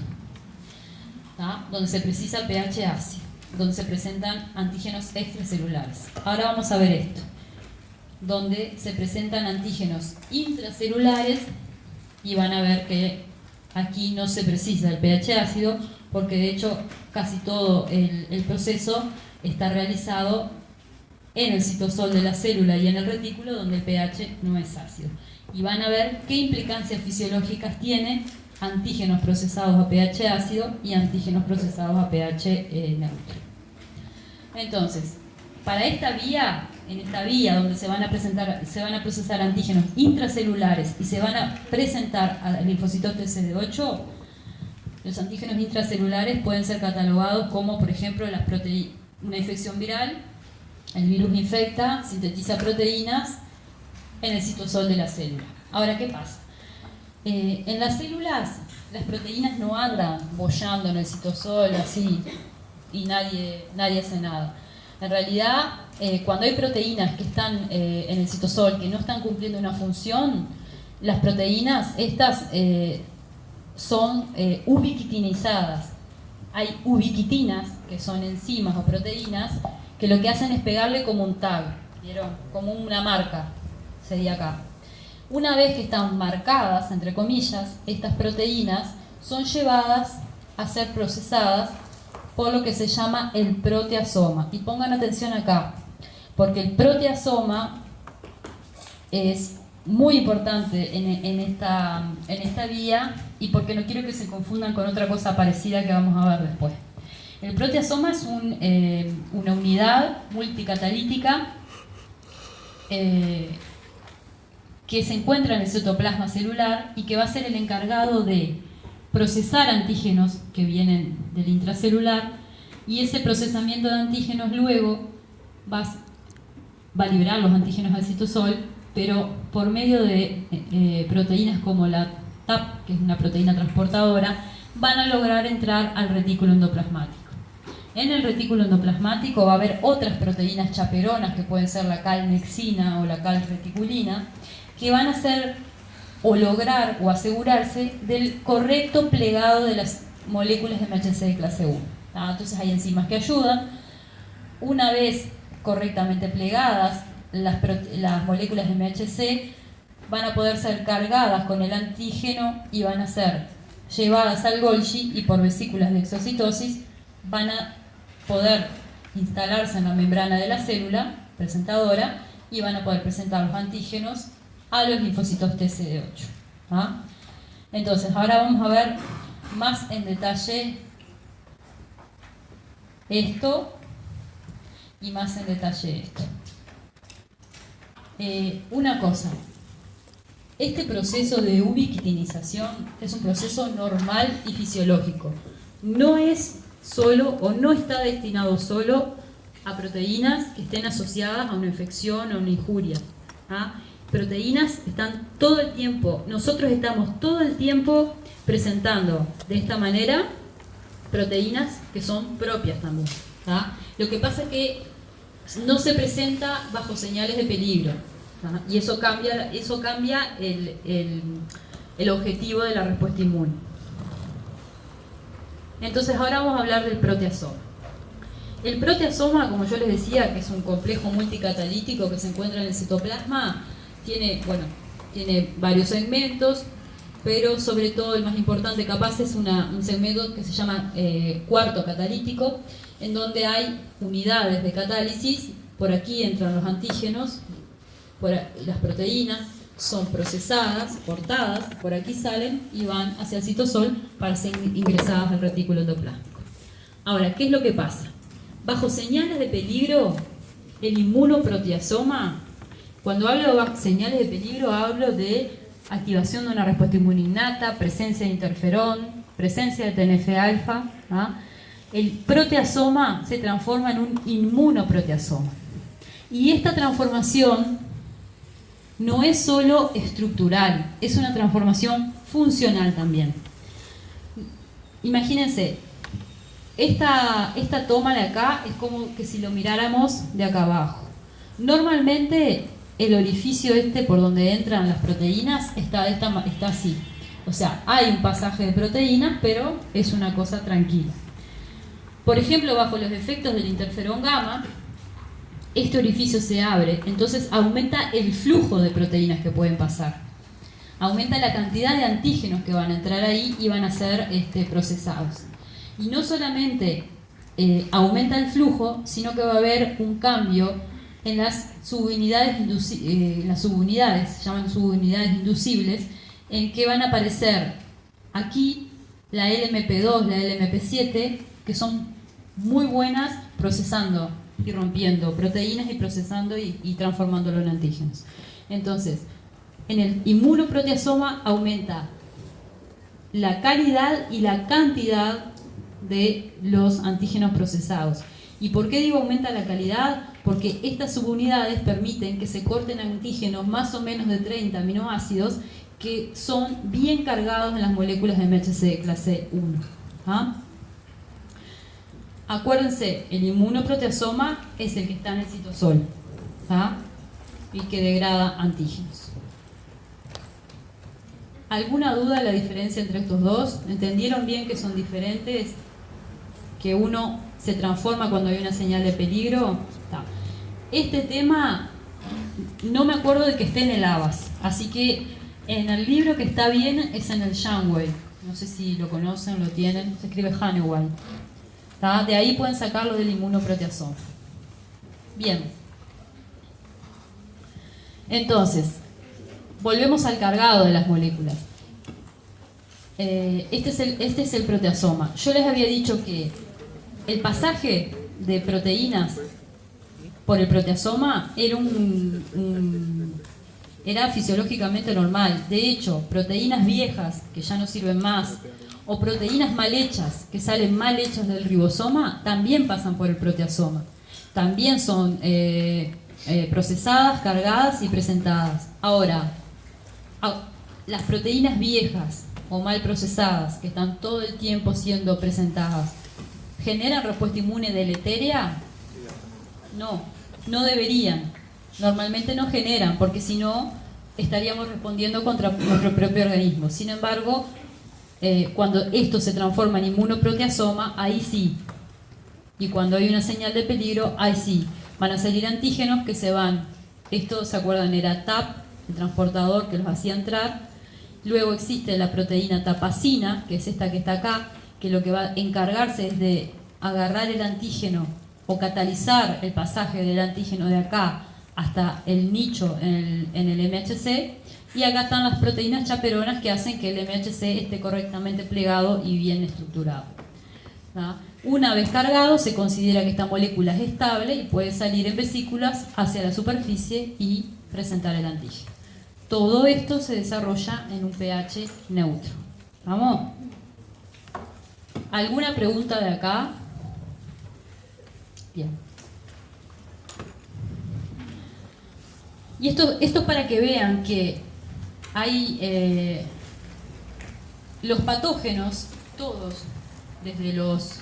¿tá? Donde se precisa pH ácido, donde se presentan antígenos extracelulares. Ahora vamos a ver esto, donde se presentan antígenos intracelulares y van a ver que aquí no se precisa el pH ácido porque de hecho casi todo el proceso está realizado en el citosol de la célula y en el retículo donde el pH no es ácido. Y van a ver qué implicancias fisiológicas tiene antígenos procesados a pH ácido y antígenos procesados a pH neutro. Entonces, para esta vía, en esta vía donde se van a procesar antígenos intracelulares y se van a presentar a linfocitos TCD8, los antígenos intracelulares pueden ser catalogados como, por ejemplo, una infección viral. El virus infecta, sintetiza proteínas en el citosol de la célula. Ahora, ¿qué pasa? En las células, las proteínas no andan boyando en el citosol así y nadie hace nada. En realidad, cuando hay proteínas que están en el citosol que no están cumpliendo una función, las proteínas estas son ubiquitinizadas. Hay ubiquitinas, que son enzimas o proteínas, que lo que hacen es pegarle como un tag, ¿vieron? Como una marca, sería acá. Una vez que están marcadas, entre comillas, estas proteínas son llevadas a ser procesadas por lo que se llama el proteasoma. Y pongan atención acá, porque el proteasoma es muy importante en esta vía y porque no quiero que se confundan con otra cosa parecida que vamos a ver después. El proteasoma es una unidad multicatalítica que se encuentra en el citoplasma celular y que va a ser el encargado de procesar antígenos que vienen del intracelular, y ese procesamiento de antígenos luego va a liberar los antígenos al citosol, pero por medio de proteínas como la TAP, que es una proteína transportadora, van a lograr entrar al retículo endoplasmático. En el retículo endoplasmático va a haber otras proteínas chaperonas, que pueden ser la calnexina o la calreticulina, que van a hacer o lograr o asegurarse del correcto plegado de las moléculas de MHC de clase 1. Entonces hay enzimas que ayudan. Una vez correctamente plegadas, las moléculas de MHC van a poder ser cargadas con el antígeno y van a ser llevadas al Golgi, y por vesículas de exocitosis van a poder instalarse en la membrana de la célula presentadora y van a poder presentar los antígenos a los linfocitos TCD8. Entonces, ahora vamos a ver más en detalle esto y más en detalle esto. Una cosa, este proceso de ubiquitinización es un proceso normal y fisiológico. No es solo o no está destinado solo a proteínas que estén asociadas a una infección o una injuria. Proteínas están todo el tiempo, nosotros estamos todo el tiempo presentando de esta manera proteínas que son propias también. Lo que pasa es que no se presenta bajo señales de peligro, y eso cambia el objetivo de la respuesta inmune. Entonces ahora vamos a hablar del proteasoma. El proteasoma, como yo les decía, que es un complejo multicatalítico que se encuentra en el citoplasma, tiene varios segmentos, pero sobre todo el más importante capaz es un segmento que se llama cuarto catalítico, en donde hay unidades de catálisis. Por aquí entran los antígenos, las proteínas son procesadas, cortadas, por aquí salen y van hacia el citosol para ser ingresadas al retículo endoplástico. Ahora, ¿qué es lo que pasa? Bajo señales de peligro, el inmunoproteasoma, cuando hablo de señales de peligro, hablo de activación de una respuesta inmune innata, presencia de interferón, presencia de TNF-alfa. El proteasoma se transforma en un inmunoproteasoma. Y esta transformación no es solo estructural, es una transformación funcional también. Imagínense, esta toma de acá es como que si lo miráramos de acá abajo. Normalmente el orificio por donde entran las proteínas está así. O sea, hay un pasaje de proteínas, pero es una cosa tranquila. Por ejemplo, bajo los efectos del interferón gamma, este orificio se abre, entonces aumenta el flujo de proteínas que pueden pasar. Aumenta la cantidad de antígenos que van a entrar ahí y van a ser procesados. Y no solamente aumenta el flujo, sino que va a haber un cambio en las subunidades, se llaman subunidades inducibles, en que van a aparecer aquí la LMP2, la LMP7, que son muy buenas procesando y rompiendo proteínas y procesando y transformándolo en antígenos. Entonces, en el inmunoproteasoma aumenta la calidad y la cantidad de los antígenos procesados. ¿Y por qué digo aumenta la calidad? Porque estas subunidades permiten que se corten antígenos más o menos de 30 aminoácidos que son bien cargados en las moléculas de MHC de clase 1. Acuérdense, el inmunoproteasoma es el que está en el citosol y que degrada antígenos. ¿Alguna duda de la diferencia entre estos dos? ¿Entendieron bien que son diferentes? ¿Que uno se transforma cuando hay una señal de peligro? Este tema no me acuerdo de que esté en el ABAS, así que en el libro que está bien es en el Janeway. No sé si lo conocen, lo tienen, se escribe Honeywell. De ahí pueden sacarlo del inmunoproteasoma. Bien. Entonces, volvemos al cargado de las moléculas. Este es el proteasoma. Yo les había dicho que el pasaje de proteínas por el proteasoma era fisiológicamente normal. De hecho, proteínas viejas que ya no sirven más o proteínas mal hechas que salen mal hechas del ribosoma también pasan por el proteasoma. También son procesadas, cargadas y presentadas. Ahora, las proteínas viejas o mal procesadas que están todo el tiempo siendo presentadas, ¿generan respuesta inmune deletérea? No deberían. Normalmente no generan, porque si no estaríamos respondiendo contra nuestro propio organismo. Sin embargo, cuando esto se transforma en inmunoproteasoma, ahí sí. Y cuando hay una señal de peligro, ahí sí. Van a salir antígenos que se van. Esto, ¿se acuerdan? Era TAP, el transportador que los hacía entrar. Luego existe la proteína tapacina, que es esta que está acá, que lo que va a encargarse es de agarrar el antígeno o catalizar el pasaje del antígeno de acá hasta el nicho en el MHC. Y acá están las proteínas chaperonas que hacen que el MHC esté correctamente plegado y bien estructurado. Una vez cargado, se considera que esta molécula es estable y puede salir en vesículas hacia la superficie y presentar el antígeno. Todo esto se desarrolla en un pH neutro. ¿Vamos? ¿Alguna pregunta de acá? Bien. Y esto es para que vean que hay los patógenos, todos, desde los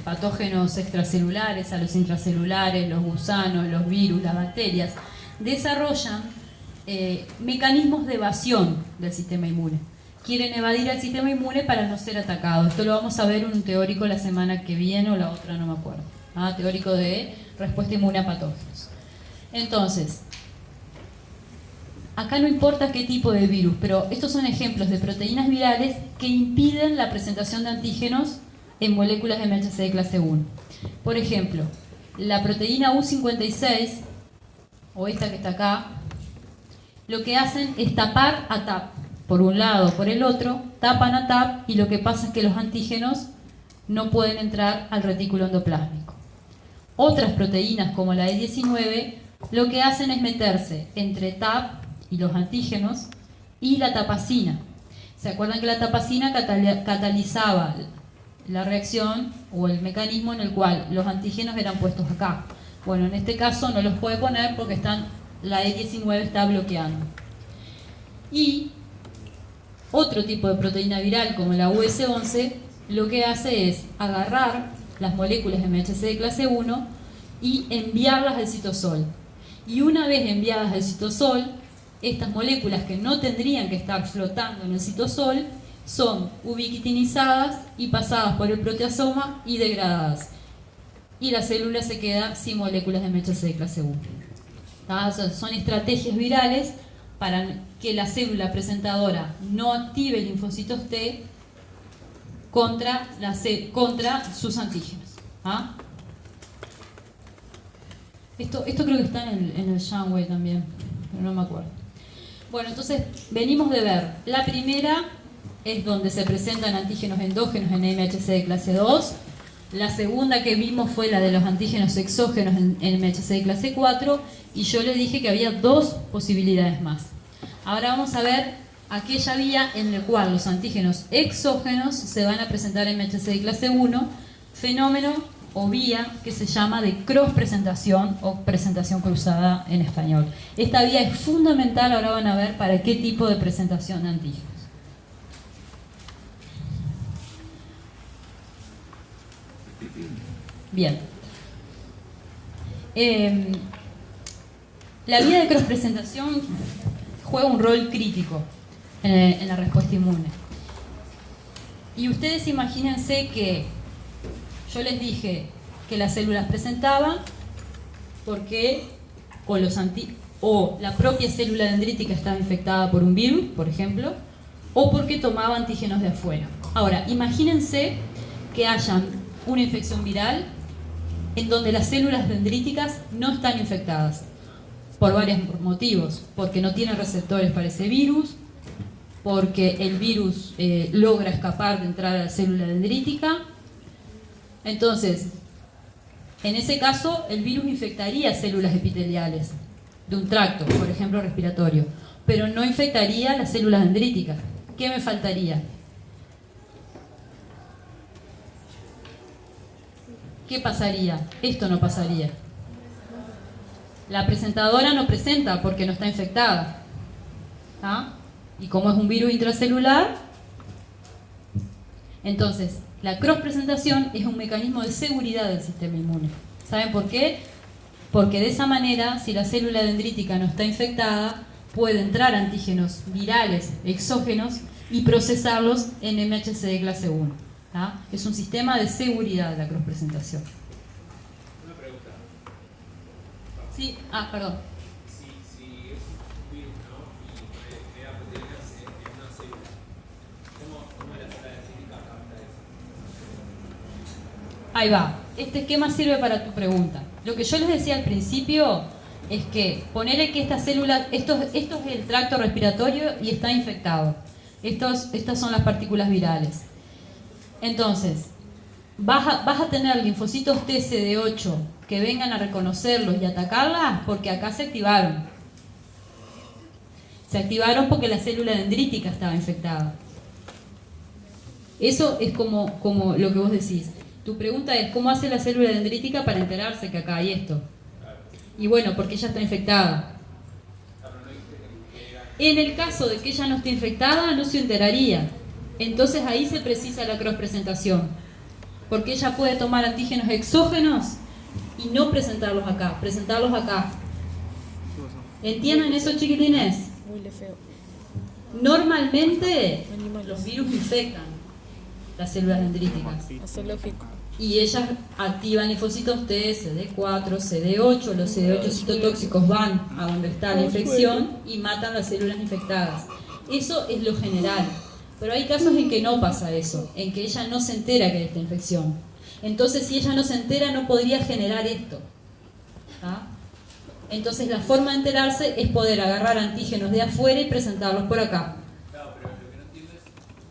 patógenos extracelulares a los intracelulares, los gusanos, los virus, las bacterias, desarrollan mecanismos de evasión del sistema inmune. Quieren evadir al sistema inmune para no ser atacados. Esto lo vamos a ver un teórico la semana que viene o la otra, no me acuerdo. teórico de respuesta inmune a patógenos. Entonces, acá no importa qué tipo de virus, pero estos son ejemplos de proteínas virales que impiden la presentación de antígenos en moléculas de MHC de clase 1. Por ejemplo, la proteína U56, o esta que está acá, lo que hacen es tapar a TAP, por un lado o por el otro, tapan a TAP y lo que pasa es que los antígenos no pueden entrar al retículo endoplásmico. Otras proteínas como la E19 lo que hacen es meterse entre TAP y los antígenos y la tapacina. ¿Se acuerdan que la tapacina catalizaba la reacción o el mecanismo en el cual los antígenos eran puestos acá? Bueno, en este caso no los puede poner porque la E19 está bloqueando. Y otro tipo de proteína viral como la US11 lo que hace es agarrar las moléculas de MHC de clase 1 y enviarlas al citosol. Y una vez enviadas al citosol, estas moléculas que no tendrían que estar flotando en el citosol son ubiquitinizadas y pasadas por el proteasoma y degradadas. Y la célula se queda sin moléculas de MHC de clase 1. O sea, son estrategias virales para que la célula presentadora no active linfocitos T contra sus antígenos. Esto creo que está en el Shanwei también, pero no me acuerdo. Bueno, entonces venimos de ver, la primera es donde se presentan antígenos endógenos en MHC de clase 2, la segunda que vimos fue la de los antígenos exógenos en MHC de clase 4, y yo le dije que había dos posibilidades más. Ahora vamos a ver aquella vía en la cual los antígenos exógenos se van a presentar en MHC de clase 1, fenómeno o vía que se llama de cross-presentación o presentación cruzada en español. Esta vía es fundamental, ahora van a ver para qué tipo de presentación de antígenos. Bien. La vía de cross-presentación juega un rol crítico en la respuesta inmune. Y ustedes imagínense que yo les dije que las células presentaban porque o la propia célula dendrítica estaba infectada por un virus, por ejemplo, o porque tomaba antígenos de afuera. Ahora, imagínense que hayan una infección viral en donde las células dendríticas no están infectadas por varios motivos, porque no tienen receptores para ese virus, porque el virus logra escapar de entrar a la célula dendrítica. Entonces, en ese caso, el virus infectaría células epiteliales de un tracto, por ejemplo respiratorio, pero no infectaría las células dendríticas. ¿Qué me faltaría? ¿Qué pasaría? Esto no pasaría. La presentadora no presenta porque no está infectada. Y como es un virus intracelular, entonces la cross-presentación es un mecanismo de seguridad del sistema inmune. ¿Saben por qué? Porque de esa manera, si la célula dendrítica no está infectada, puede entrar antígenos virales exógenos y procesarlos en MHC de clase 1. Es un sistema de seguridad de la cross-presentación.
Una pregunta.
Sí, perdón.
Si es un virus, ¿no? Y crea proteínas en una célula, ¿cómo la célula dendrítica capta eso?
Ahí va. Este esquema sirve para tu pregunta. Lo que yo les decía al principio es que ponerle que esta célula, esto es el tracto respiratorio y está infectado. Estas son las partículas virales. Entonces, vas a tener linfocitos TCD8 que vengan a reconocerlos y atacarlas porque acá se activaron. Se activaron porque la célula dendrítica estaba infectada. Eso es como lo que vos decís. Tu pregunta es, ¿cómo hace la célula dendrítica para enterarse que acá hay esto? Y bueno, porque ella está infectada. En el caso de que ella no esté infectada, no se enteraría. Entonces ahí se precisa la cross-presentación. Porque ella puede tomar antígenos exógenos y no presentarlos acá, presentarlos acá. ¿Entienden eso, chiquilines?
Muy feo.
Normalmente los virus infectan las células dendríticas.
Eso es lógico.
y ellas activan linfocitos T, CD4, CD8. Los CD8 citotóxicos van a donde está la infección y matan las células infectadas. Eso es lo general. Pero hay casos en que no pasa eso, en que ella no se entera que hay esta infección. Entonces, si ella no se entera, no podría generar esto. ¿Ah? Entonces, la forma de enterarse es poder agarrar antígenos de afuera y presentarlos por acá.
Claro, pero lo que no entiendo es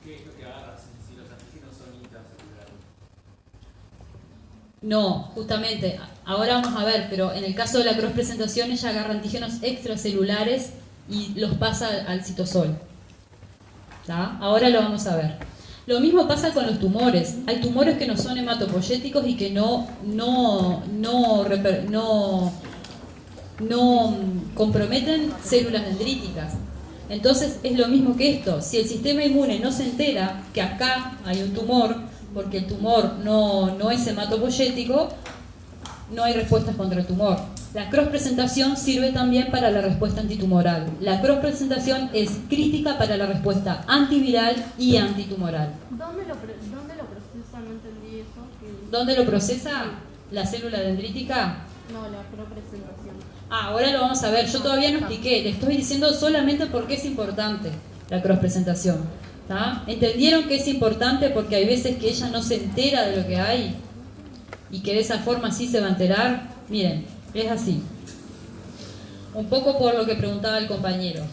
qué es lo que agarra si los antígenos son intracelulares.
No, justamente, ahora vamos a ver, pero en el caso de la cross-presentación, ella agarra antígenos extracelulares y los pasa al citosol. ¿Tá? Ahora lo vamos a ver. Lo mismo pasa con los tumores. Hay tumores que no son hematopoyéticos y que no comprometen células dendríticas. Entonces es lo mismo que esto. Si el sistema inmune no se entera que acá hay un tumor, porque el tumor no es hematopoyético, no hay respuestas contra el tumor. La cross-presentación sirve también para la respuesta antitumoral. La cross-presentación es crítica para la respuesta antiviral y antitumoral.
¿Dónde lo procesa? No entendí eso.
¿Dónde lo procesa? ¿La célula dendrítica?
No, la cross-presentación.
Ahora lo vamos a ver. Yo todavía no expliqué. Le estoy diciendo solamente por qué es importante la cross-presentación. ¿Entendieron que es importante? Porque hay veces que ella no se entera de lo que hay y que de esa forma sí se va a enterar. Miren, es así. Un poco por lo que preguntaba el compañero.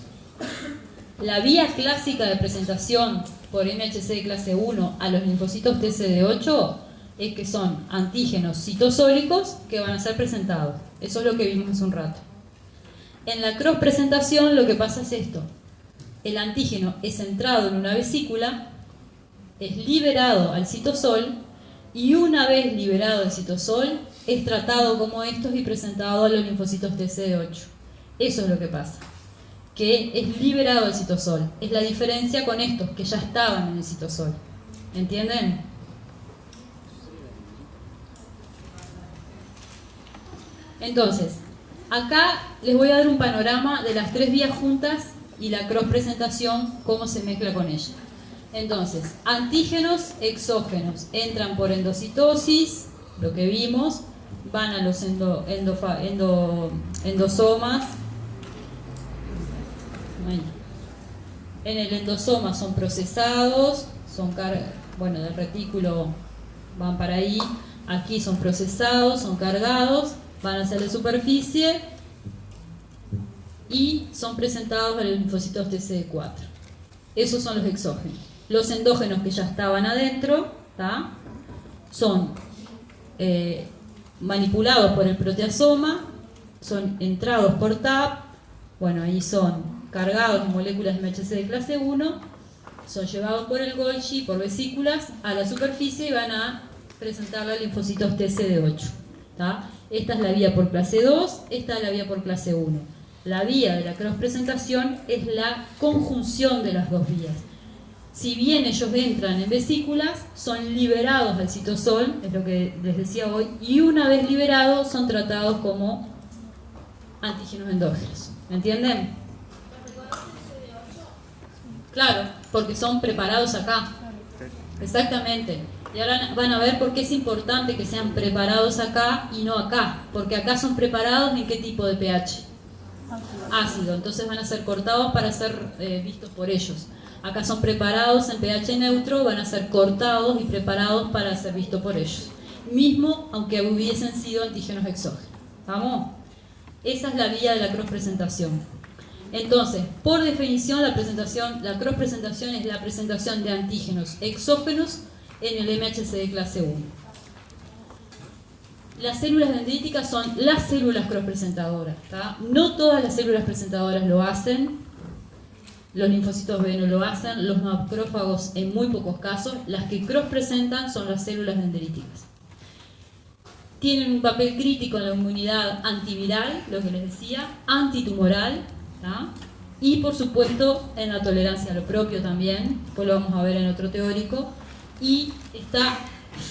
La vía clásica de presentación por MHC de clase 1 a los linfocitos TCD8 es que son antígenos citosólicos que van a ser presentados. Eso es lo que vimos hace un rato. En la cross-presentación lo que pasa es esto. El antígeno es entrado en una vesícula, es liberado al citosol y una vez liberado el citosol es tratado como estos y presentado a los linfocitos TCD8. Eso es lo que pasa, que es liberado el citosol. Es la diferencia con estos que ya estaban en el citosol. ¿Entienden? Entonces, acá les voy a dar un panorama de las tres vías juntas y la cross-presentación, cómo se mezcla con ella. Entonces, antígenos exógenos entran por endocitosis, lo que vimos, van a los endosomas. Bueno, en el endosoma son procesados, del retículo van para ahí, aquí son procesados, son cargados, van hacia la superficie y son presentados a los linfocitos TCD4. Esos son los exógenos. Los endógenos que ya estaban adentro, ¿tá? Son manipulados por el proteasoma, son entrados por TAP, bueno, ahí son cargados en moléculas MHC de clase 1, son llevados por el Golgi, por vesículas, a la superficie y van a presentar los linfocitos TCD8. ¿Tá? Esta es la vía por clase 2, esta es la vía por clase 1. La vía de la cross-presentación es la conjunción de las dos vías. Si bien ellos entran en vesículas, son liberados al citosol, es lo que les decía hoy, y una vez liberados son tratados como antígenos endógenos. ¿Me entienden? Claro, porque son preparados acá. Exactamente. Y ahora van a ver por qué es importante que sean preparados acá y no acá. Porque acá son preparados en qué tipo de pH. Ácido. Entonces van a ser cortados para ser vistos por ellos. Acá son preparados en pH neutro, van a ser cortados y preparados para ser vistos por ellos. Mismo aunque hubiesen sido antígenos exógenos. ¿Vamos? Esa es la vía de la cross-presentación. Entonces, por definición, la cross-presentación es la presentación de antígenos exógenos en el MHC de clase 1. Las células dendríticas son las células cross-presentadoras. No todas las células presentadoras lo hacen. Los linfocitos B no lo hacen. Los macrófagos en muy pocos casos. Las que cross-presentan son las células dendríticas. Tienen un papel crítico en la inmunidad antiviral, lo que les decía, antitumoral, y por supuesto en la tolerancia a lo propio también, después lo vamos a ver en otro teórico, y está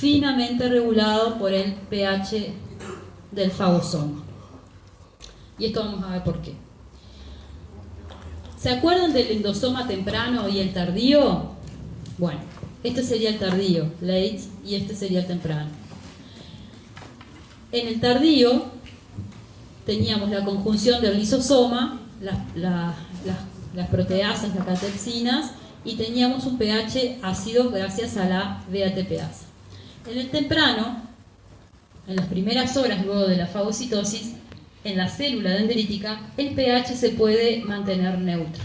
finamente regulado por el pH del fagosoma. Y esto vamos a ver por qué. ¿Se acuerdan del endosoma temprano y el tardío? Bueno, este sería el tardío, late, y este sería el temprano. En el tardío teníamos la conjunción del lisosoma, las proteasas, las catepsinas, y teníamos un pH ácido gracias a la VATPasa. En el temprano, en las primeras horas luego de la fagocitosis, en la célula dendrítica, el pH se puede mantener neutro.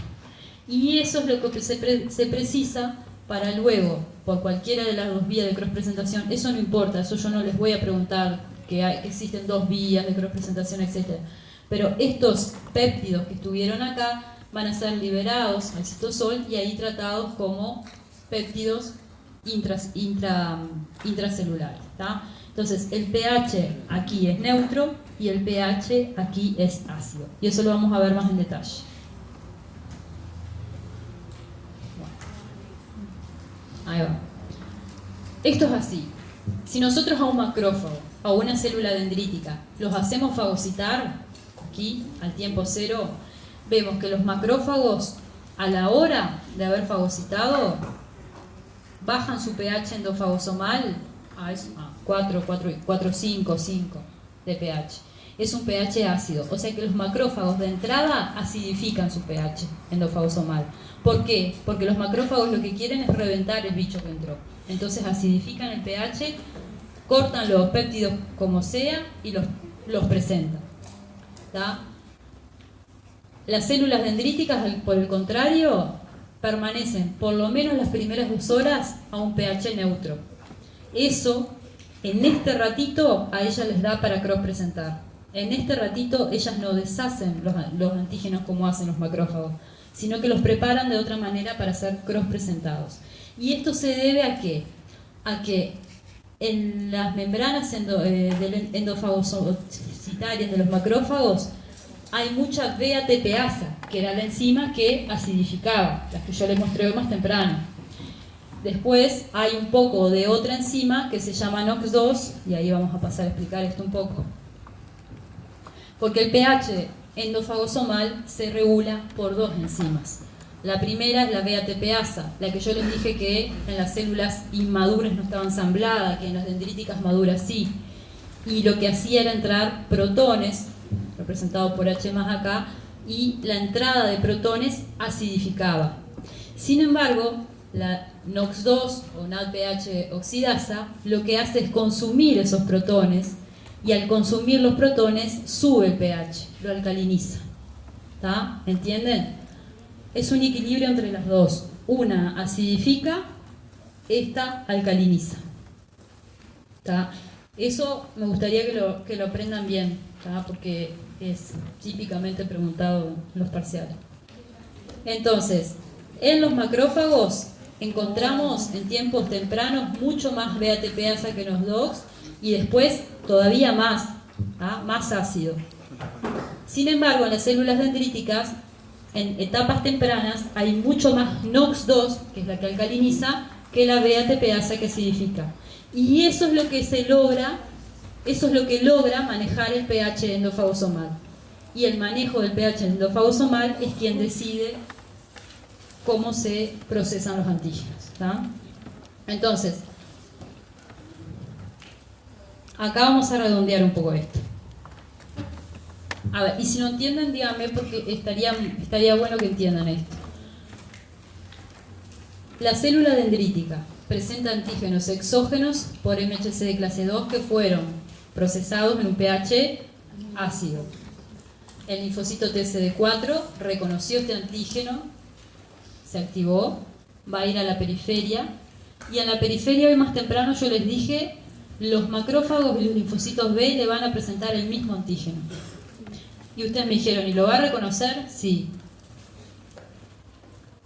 Y eso es lo que se precisa para luego, por cualquiera de las dos vías de cross-presentación. Eso no importa, eso yo no les voy a preguntar que existen dos vías de cross-presentación, etc. Pero estos péptidos que estuvieron acá van a ser liberados al citosol y ahí tratados como péptidos intracelulares. ¿Tá? Entonces, el pH aquí es neutro y el pH aquí es ácido. Y eso lo vamos a ver más en detalle. Ahí va. Esto es así. Si nosotros a un macrófago, a una célula dendrítica, los hacemos fagocitar, aquí, al tiempo cero, vemos que los macrófagos, a la hora de haber fagocitado, bajan su pH endofagosomal a 4,5 de pH. Es un pH ácido, o sea que los macrófagos de entrada acidifican su pH endofagosomal. ¿Por qué? Porque los macrófagos lo que quieren es reventar el bicho que entró. Entonces acidifican el pH, cortan los péptidos como sea y los presentan. ¿Tá? Las células dendríticas, por el contrario, permanecen por lo menos las primeras 2 horas a un pH neutro. Eso, en este ratito, a ellas les da para cross-presentar. En este ratito, ellas no deshacen los antígenos como hacen los macrófagos, sino que los preparan de otra manera para ser cross-presentados. ¿Y esto se debe a qué? A que en las membranas endofagocitarias de los macrófagos hay mucha VATPasa, que era la enzima que acidificaba, las que yo les mostré más temprano. Después hay un poco de otra enzima que se llama NOX2, y ahí vamos a pasar a explicar esto un poco. Porque el pH endofagosomal se regula por 2 enzimas. La primera es la VATPasa, la que yo les dije que en las células inmaduras no estaba ensamblada, que en las dendríticas maduras sí. Y lo que hacía era entrar protones, representados por H más acá, y la entrada de protones acidificaba. Sin embargo, la NOX2 o NADPH oxidasa lo que hace es consumir esos protones, y al consumir los protones sube el pH, lo alcaliniza. ¿Tá? ¿Entienden? Es un equilibrio entre las dos. Una acidifica, esta alcaliniza. ¿Tá? Eso me gustaría que lo aprendan bien, ¿tá? Porque es típicamente preguntado en los parciales. Entonces, en los macrófagos encontramos en tiempos tempranos mucho más VATPasa que en los DOX y después todavía más, ¿tá? Más ácido. Sin embargo, en las células dendríticas, en etapas tempranas, hay mucho más NOX2, que es la que alcaliniza, que la VATPasa que acidifica. Y eso es lo que logra manejar el pH endofagosomal. Y el manejo del pH endofagosomal es quien decide cómo se procesan los antígenos. ¿Tá? Entonces, acá vamos a redondear un poco esto. A ver, y si no entienden, díganme porque estaría bueno que entiendan esto. La célula dendrítica presenta antígenos exógenos por MHC de clase 2 que fueron procesados en un pH ácido. El linfocito TCD4 reconoció este antígeno, se activó, va a ir a la periferia, y en la periferia hoy más temprano yo les dije, los macrófagos y los linfocitos B le van a presentar el mismo antígeno. Y ustedes me dijeron, ¿y lo va a reconocer? Sí.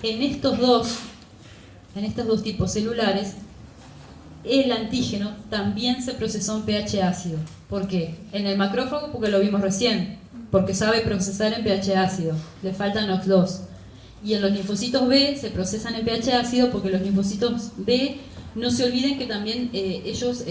En estos dos tipos celulares, el antígeno también se procesó en pH ácido. ¿Por qué? En el macrófago, porque lo vimos recién, porque sabe procesar en pH ácido, le falta NOX2. Y en los linfocitos B se procesan en pH ácido porque los linfocitos B, no se olviden que también ellos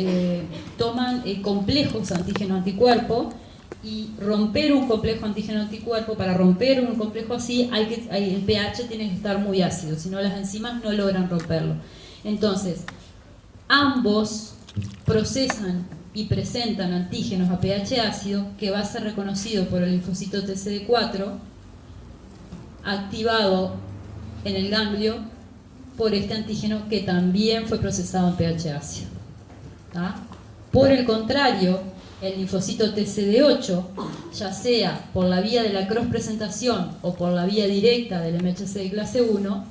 toman complejos antígeno-anticuerpo, y romper un complejo antígeno-anticuerpo, para romper un complejo así, el pH tiene que estar muy ácido, si no las enzimas no logran romperlo. Entonces, ambos procesan y presentan antígenos a pH ácido, que va a ser reconocido por el linfocito TCD4, activado en el ganglio por este antígeno que también fue procesado en pH ácido. ¿Tá? Por el contrario, el linfocito TCD8, ya sea por la vía de la cross-presentación o por la vía directa del MHC de clase 1,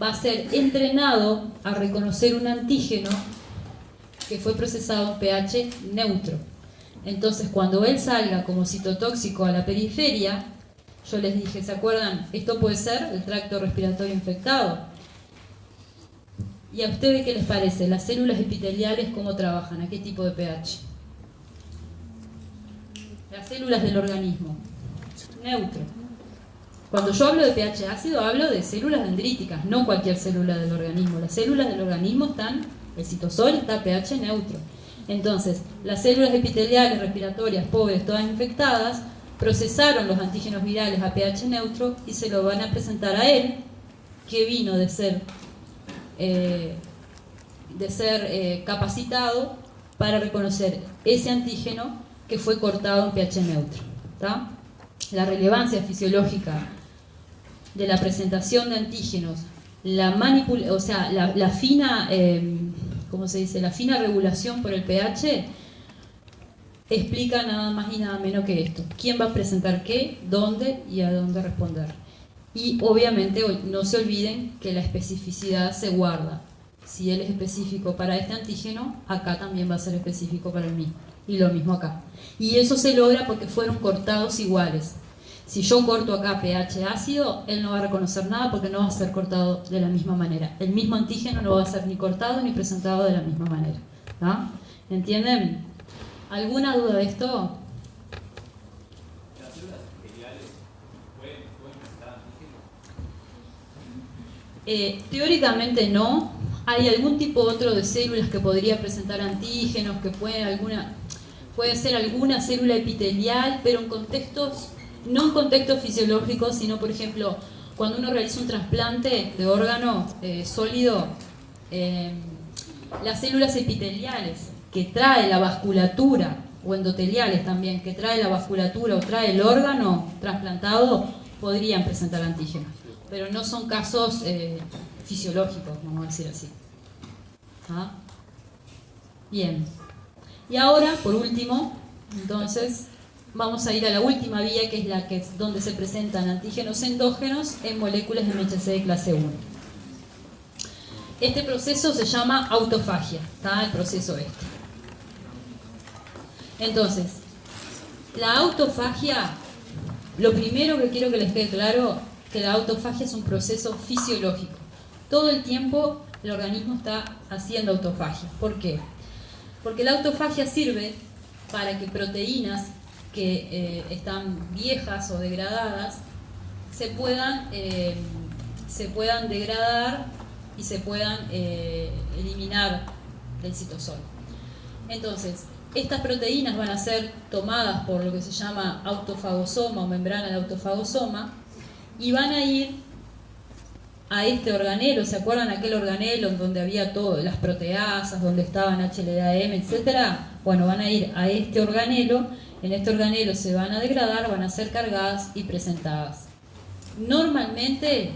va a ser entrenado a reconocer un antígeno que fue procesado en pH neutro. Entonces, cuando él salga como citotóxico a la periferia, yo les dije, ¿se acuerdan? Esto puede ser el tracto respiratorio infectado. ¿Y a ustedes qué les parece? ¿Las células epiteliales cómo trabajan? ¿A qué tipo de pH? Las células del organismo. Neutro. Cuando yo hablo de pH ácido, hablo de células dendríticas, no cualquier célula del organismo. Las células del organismo están, el citosol está a pH neutro. Entonces, las células epiteliales respiratorias pobres, todas infectadas, procesaron los antígenos virales a pH neutro y se lo van a presentar a él, que vino de ser capacitado para reconocer ese antígeno que fue cortado en pH neutro. ¿Tá? La relevancia fisiológica de la presentación de antígenos, la fina, ¿cómo se dice? La fina regulación por el pH explica nada más y nada menos que esto: quién va a presentar qué, dónde y a dónde responder. Y obviamente no se olviden que la especificidad se guarda. Si él es específico para este antígeno, acá también va a ser específico para el mismo. Y lo mismo acá. Y eso se logra porque fueron cortados iguales. Si yo corto acá pH ácido, él no va a reconocer nada porque no va a ser cortado de la misma manera. El mismo antígeno no va a ser ni cortado ni presentado de la misma manera. ¿Ah? ¿Entienden? ¿Alguna duda de esto?
¿Las células epiteliales pueden presentar antígenos?
Teóricamente no. Hay algún tipo otro de células que podría presentar antígenos, que puede ser alguna célula epitelial, pero en contextos, no en contextos fisiológicos, sino por ejemplo, cuando uno realiza un trasplante de órgano sólido, las células epiteliales que trae la vasculatura, o endoteliales también, que trae la vasculatura o trae el órgano trasplantado, podrían presentar antígenos, pero no son casos fisiológicos, vamos a decir así. ¿Ah? Bien. Y ahora, por último, entonces, vamos a ir a la última vía, que es la que es donde se presentan antígenos endógenos en moléculas de MHC de clase 1. Este proceso se llama autofagia, ¿está? El proceso este. Entonces, la autofagia, lo primero que quiero que les quede claro, que la autofagia es un proceso fisiológico. Todo el tiempo el organismo está haciendo autofagia. ¿Por qué? Porque la autofagia sirve para que proteínas que están viejas o degradadas se puedan degradar y se puedan eliminar del citosol. Entonces, estas proteínas van a ser tomadas por lo que se llama autofagosoma o membrana de autofagosoma y van a ir a este organelo. ¿Se acuerdan aquel organelo en donde había todo, las proteasas, donde estaban HLA-M, etcétera? Bueno, van a ir a este organelo. En este organelo se van a degradar, van a ser cargadas y presentadas. Normalmente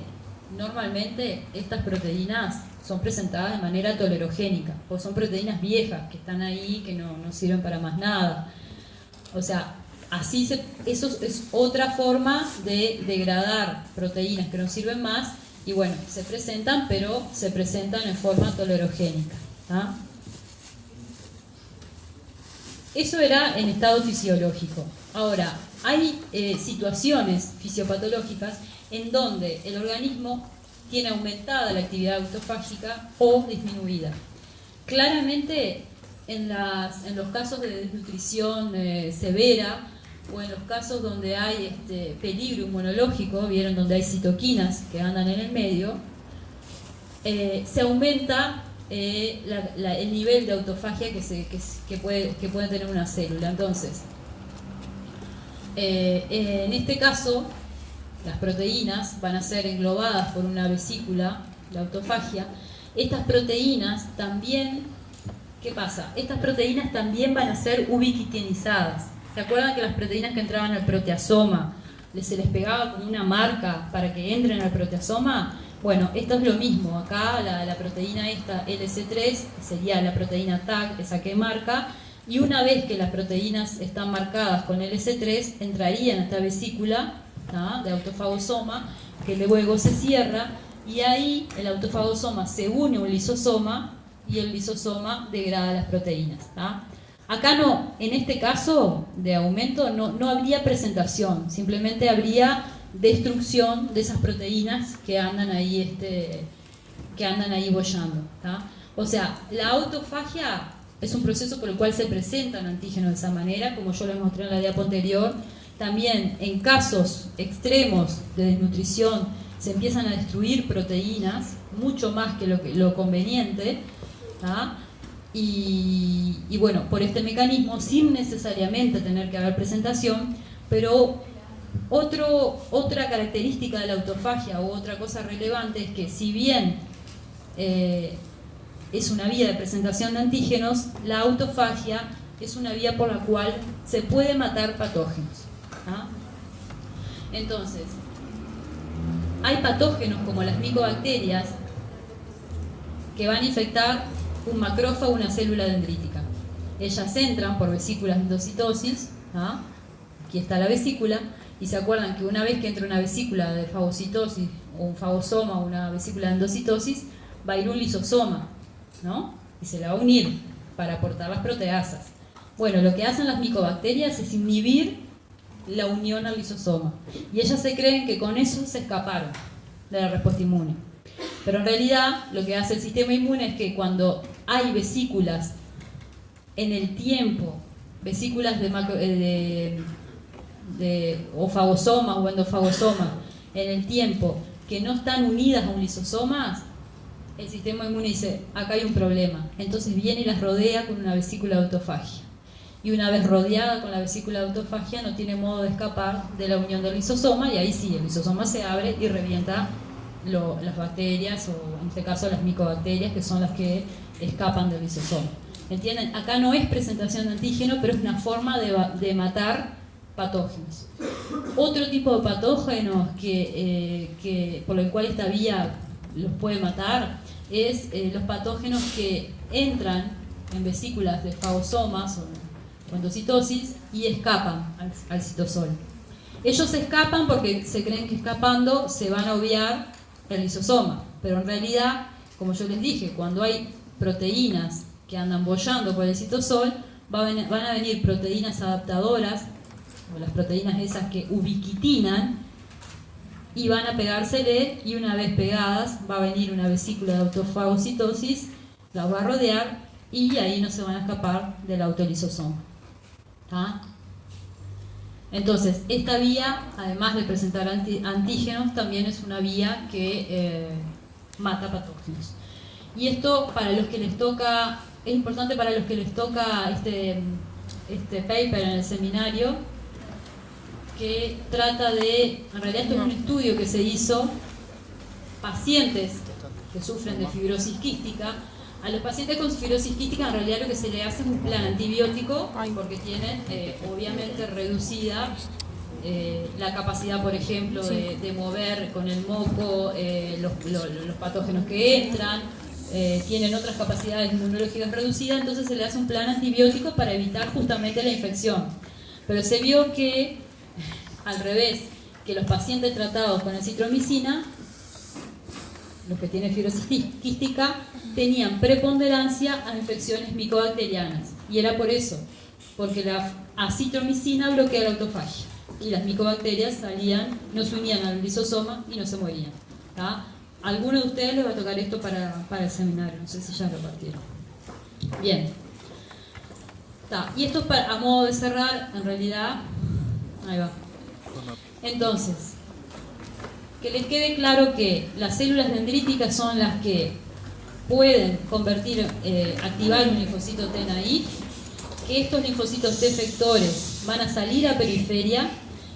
estas proteínas son presentadas de manera tolerogénica, o son proteínas viejas que están ahí, que no sirven para más nada. O sea, eso es otra forma de degradar proteínas que no sirven más. Y bueno, se presentan, pero se presentan en forma tolerogénica. ¿Ah? Eso era en estado fisiológico. Ahora, hay situaciones fisiopatológicas en donde el organismo tiene aumentada la actividad autofágica o disminuida. Claramente, en los casos de desnutrición severa, o en los casos donde hay peligro inmunológico, vieron, donde hay citoquinas que andan en el medio, se aumenta el nivel de autofagia que puede tener una célula. Entonces, en este caso, las proteínas van a ser englobadas por una vesícula de autofagia. Estas proteínas también ¿qué pasa? Estas proteínas también van a ser ubiquitinizadas. ¿Se acuerdan que las proteínas que entraban al proteasoma se les pegaba como una marca para que entren al proteasoma? Bueno, esto es lo mismo. Acá la proteína esta LC3 sería la proteína TAG, esa que marca, y una vez que las proteínas están marcadas con LC3, entrarían a esta vesícula, ¿tá?, de autofagosoma, que luego se cierra, y ahí el autofagosoma se une a un lisosoma y el lisosoma degrada las proteínas, ¿tá? Acá no, en este caso de aumento no habría presentación, simplemente habría destrucción de esas proteínas que andan ahí boyando, ¿tá? O sea, la autofagia es un proceso por el cual se presentan antígenos de esa manera, como yo les mostré en la diapo anterior. También en casos extremos de desnutrición se empiezan a destruir proteínas, mucho más que lo conveniente, ¿tá? Y bueno, por este mecanismo, sin necesariamente tener que haber presentación, pero otra característica de la autofagia o otra cosa relevante es que si bien es una vía de presentación de antígenos, la autofagia es una vía por la cual se puede matar patógenos, ¿ah? Entonces, hay patógenos como las micobacterias que van a infectar un macrófago o una célula dendrítica. Ellas entran por vesículas de endocitosis, ¿ah? Aquí está la vesícula, y se acuerdan que una vez que entra una vesícula de fagocitosis o un fagosoma o una vesícula de endocitosis, va a ir un lisosoma, ¿no? Y se la va a unir para aportar las proteasas. Bueno, lo que hacen las micobacterias es inhibir la unión al lisosoma, y ellas se creen que con eso se escaparon de la respuesta inmune. Pero en realidad lo que hace el sistema inmune es que cuando hay vesículas en el tiempo, vesículas o fagosomas o endofagosomas en el tiempo que no están unidas a un lisosoma, el sistema inmune dice, acá hay un problema. Entonces viene y las rodea con una vesícula de autofagia. Y una vez rodeada con la vesícula de autofagia no tiene modo de escapar de la unión del lisosoma, y ahí sí, el lisosoma se abre y revienta las bacterias, o en este caso las micobacterias, que son las que escapan del lisosoma. ¿Entienden? Acá no es presentación de antígeno, pero es una forma de matar patógenos. Otro tipo de patógenos por el cual esta vía los puede matar es los patógenos que entran en vesículas de fagosomas o endocitosis y escapan al citosol. Ellos escapan porque se creen que escapando se van a obviar el lisosoma, pero en realidad, como yo les dije, cuando hay proteínas que andan boyando por el citosol, van a venir proteínas adaptadoras, o las proteínas esas que ubiquitinan, y van a pegársele, y una vez pegadas va a venir una vesícula de autofagocitosis, las va a rodear, y ahí no se van a escapar del autolisosoma. ¿Ah? Entonces, esta vía, además de presentar antígenos, también es una vía que mata patógenos. Y esto, para los que les toca, es importante para los que les toca este paper en el seminario, que trata de, en realidad esto es un estudio que se hizo, pacientes que sufren de fibrosis quística. A los pacientes con fibrosis quística en realidad lo que se le hace es un plan antibiótico, porque tienen obviamente reducida la capacidad, por ejemplo, de mover con el moco los patógenos que entran, tienen otras capacidades inmunológicas reducidas, entonces se le hace un plan antibiótico para evitar justamente la infección. Pero se vio que, al revés, que los pacientes tratados con acitromicina, los que tienen fibrosis quística, tenían preponderancia a infecciones micobacterianas. Y era por eso, porque la acitromicina bloquea la autofagia. Y las micobacterias no se unían al lisosoma y no se morían. ¿Tá? A alguno de ustedes les va a tocar esto para el seminario, no sé si ya lo partieron. Bien. ¿Tá? Y esto es a modo de cerrar, en realidad. Ahí va. Entonces, que les quede claro que las células dendríticas son las que pueden activar un linfocito T naïf, que estos linfocitos T efectores van a salir a periferia,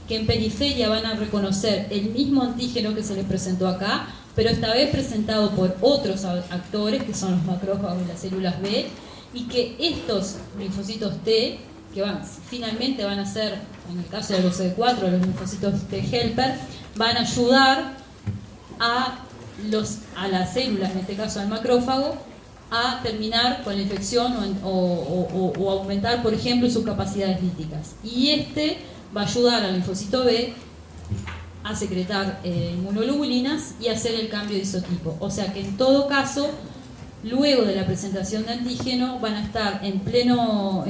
que en periferia van a reconocer el mismo antígeno que se les presentó acá, pero esta vez presentado por otros actores, que son los macrófagos y las células B, y que estos linfocitos T, que finalmente van a ser, en el caso de los CD4, los linfocitos T helper, van a ayudar a las células, en este caso al macrófago, a terminar con la infección o aumentar, por ejemplo, sus capacidades líticas. Y este va a ayudar al linfocito B a secretar inmunoglobulinas y hacer el cambio de isotipo. O sea que en todo caso, luego de la presentación de antígeno, van a estar en pleno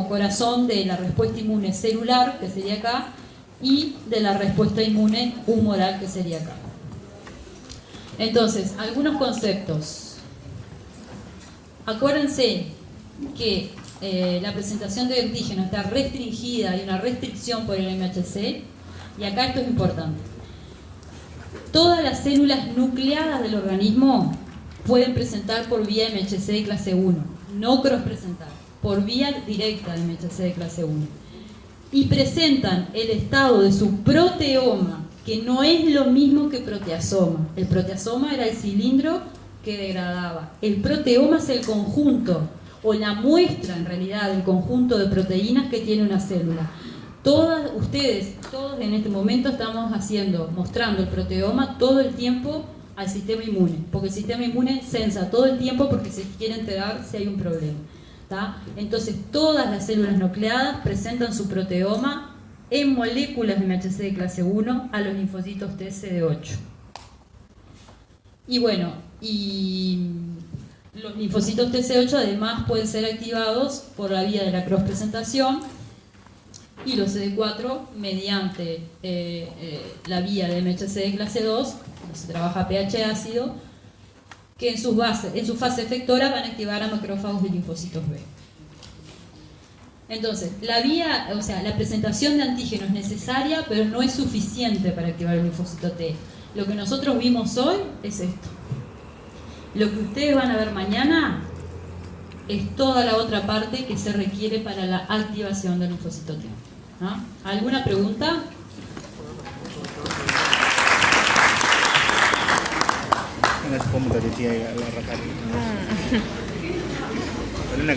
corazón de la respuesta inmune celular, que sería acá, y de la respuesta inmune humoral, que sería acá. Entonces, algunos conceptos. Acuérdense que la presentación de antígeno está restringida, hay una restricción por el MHC, y acá esto es importante. Todas las células nucleadas del organismo pueden presentar por vía MHC de clase 1, no cross-presentar, por vía directa de MHC de clase 1. Y presentan el estado de su proteoma, que no es lo mismo que proteasoma. El proteasoma era el cilindro que degradaba. El proteoma es el conjunto, o la muestra en realidad del conjunto de proteínas que tiene una célula. Todos en este momento estamos mostrando el proteoma todo el tiempo al sistema inmune, porque el sistema inmune sensa todo el tiempo porque se quiere enterar si hay un problema. ¿Tá? Entonces todas las células nucleadas presentan su proteoma en moléculas de MHC de clase 1 a los linfocitos T CD8. Y bueno, los linfocitos TC8 además pueden ser activados por la vía de la cross-presentación y los CD4 mediante la vía de MHC de clase 2, se trabaja pH ácido, que en su fase efectora van a activar a macrófagos de linfocitos B. Entonces, la presentación de antígeno es necesaria, pero no es suficiente para activar el linfocito T. Lo que nosotros vimos hoy es esto. Lo que ustedes van a ver mañana es toda la otra parte que se requiere para la activación del linfocito T. ¿No? ¿Alguna pregunta?
Una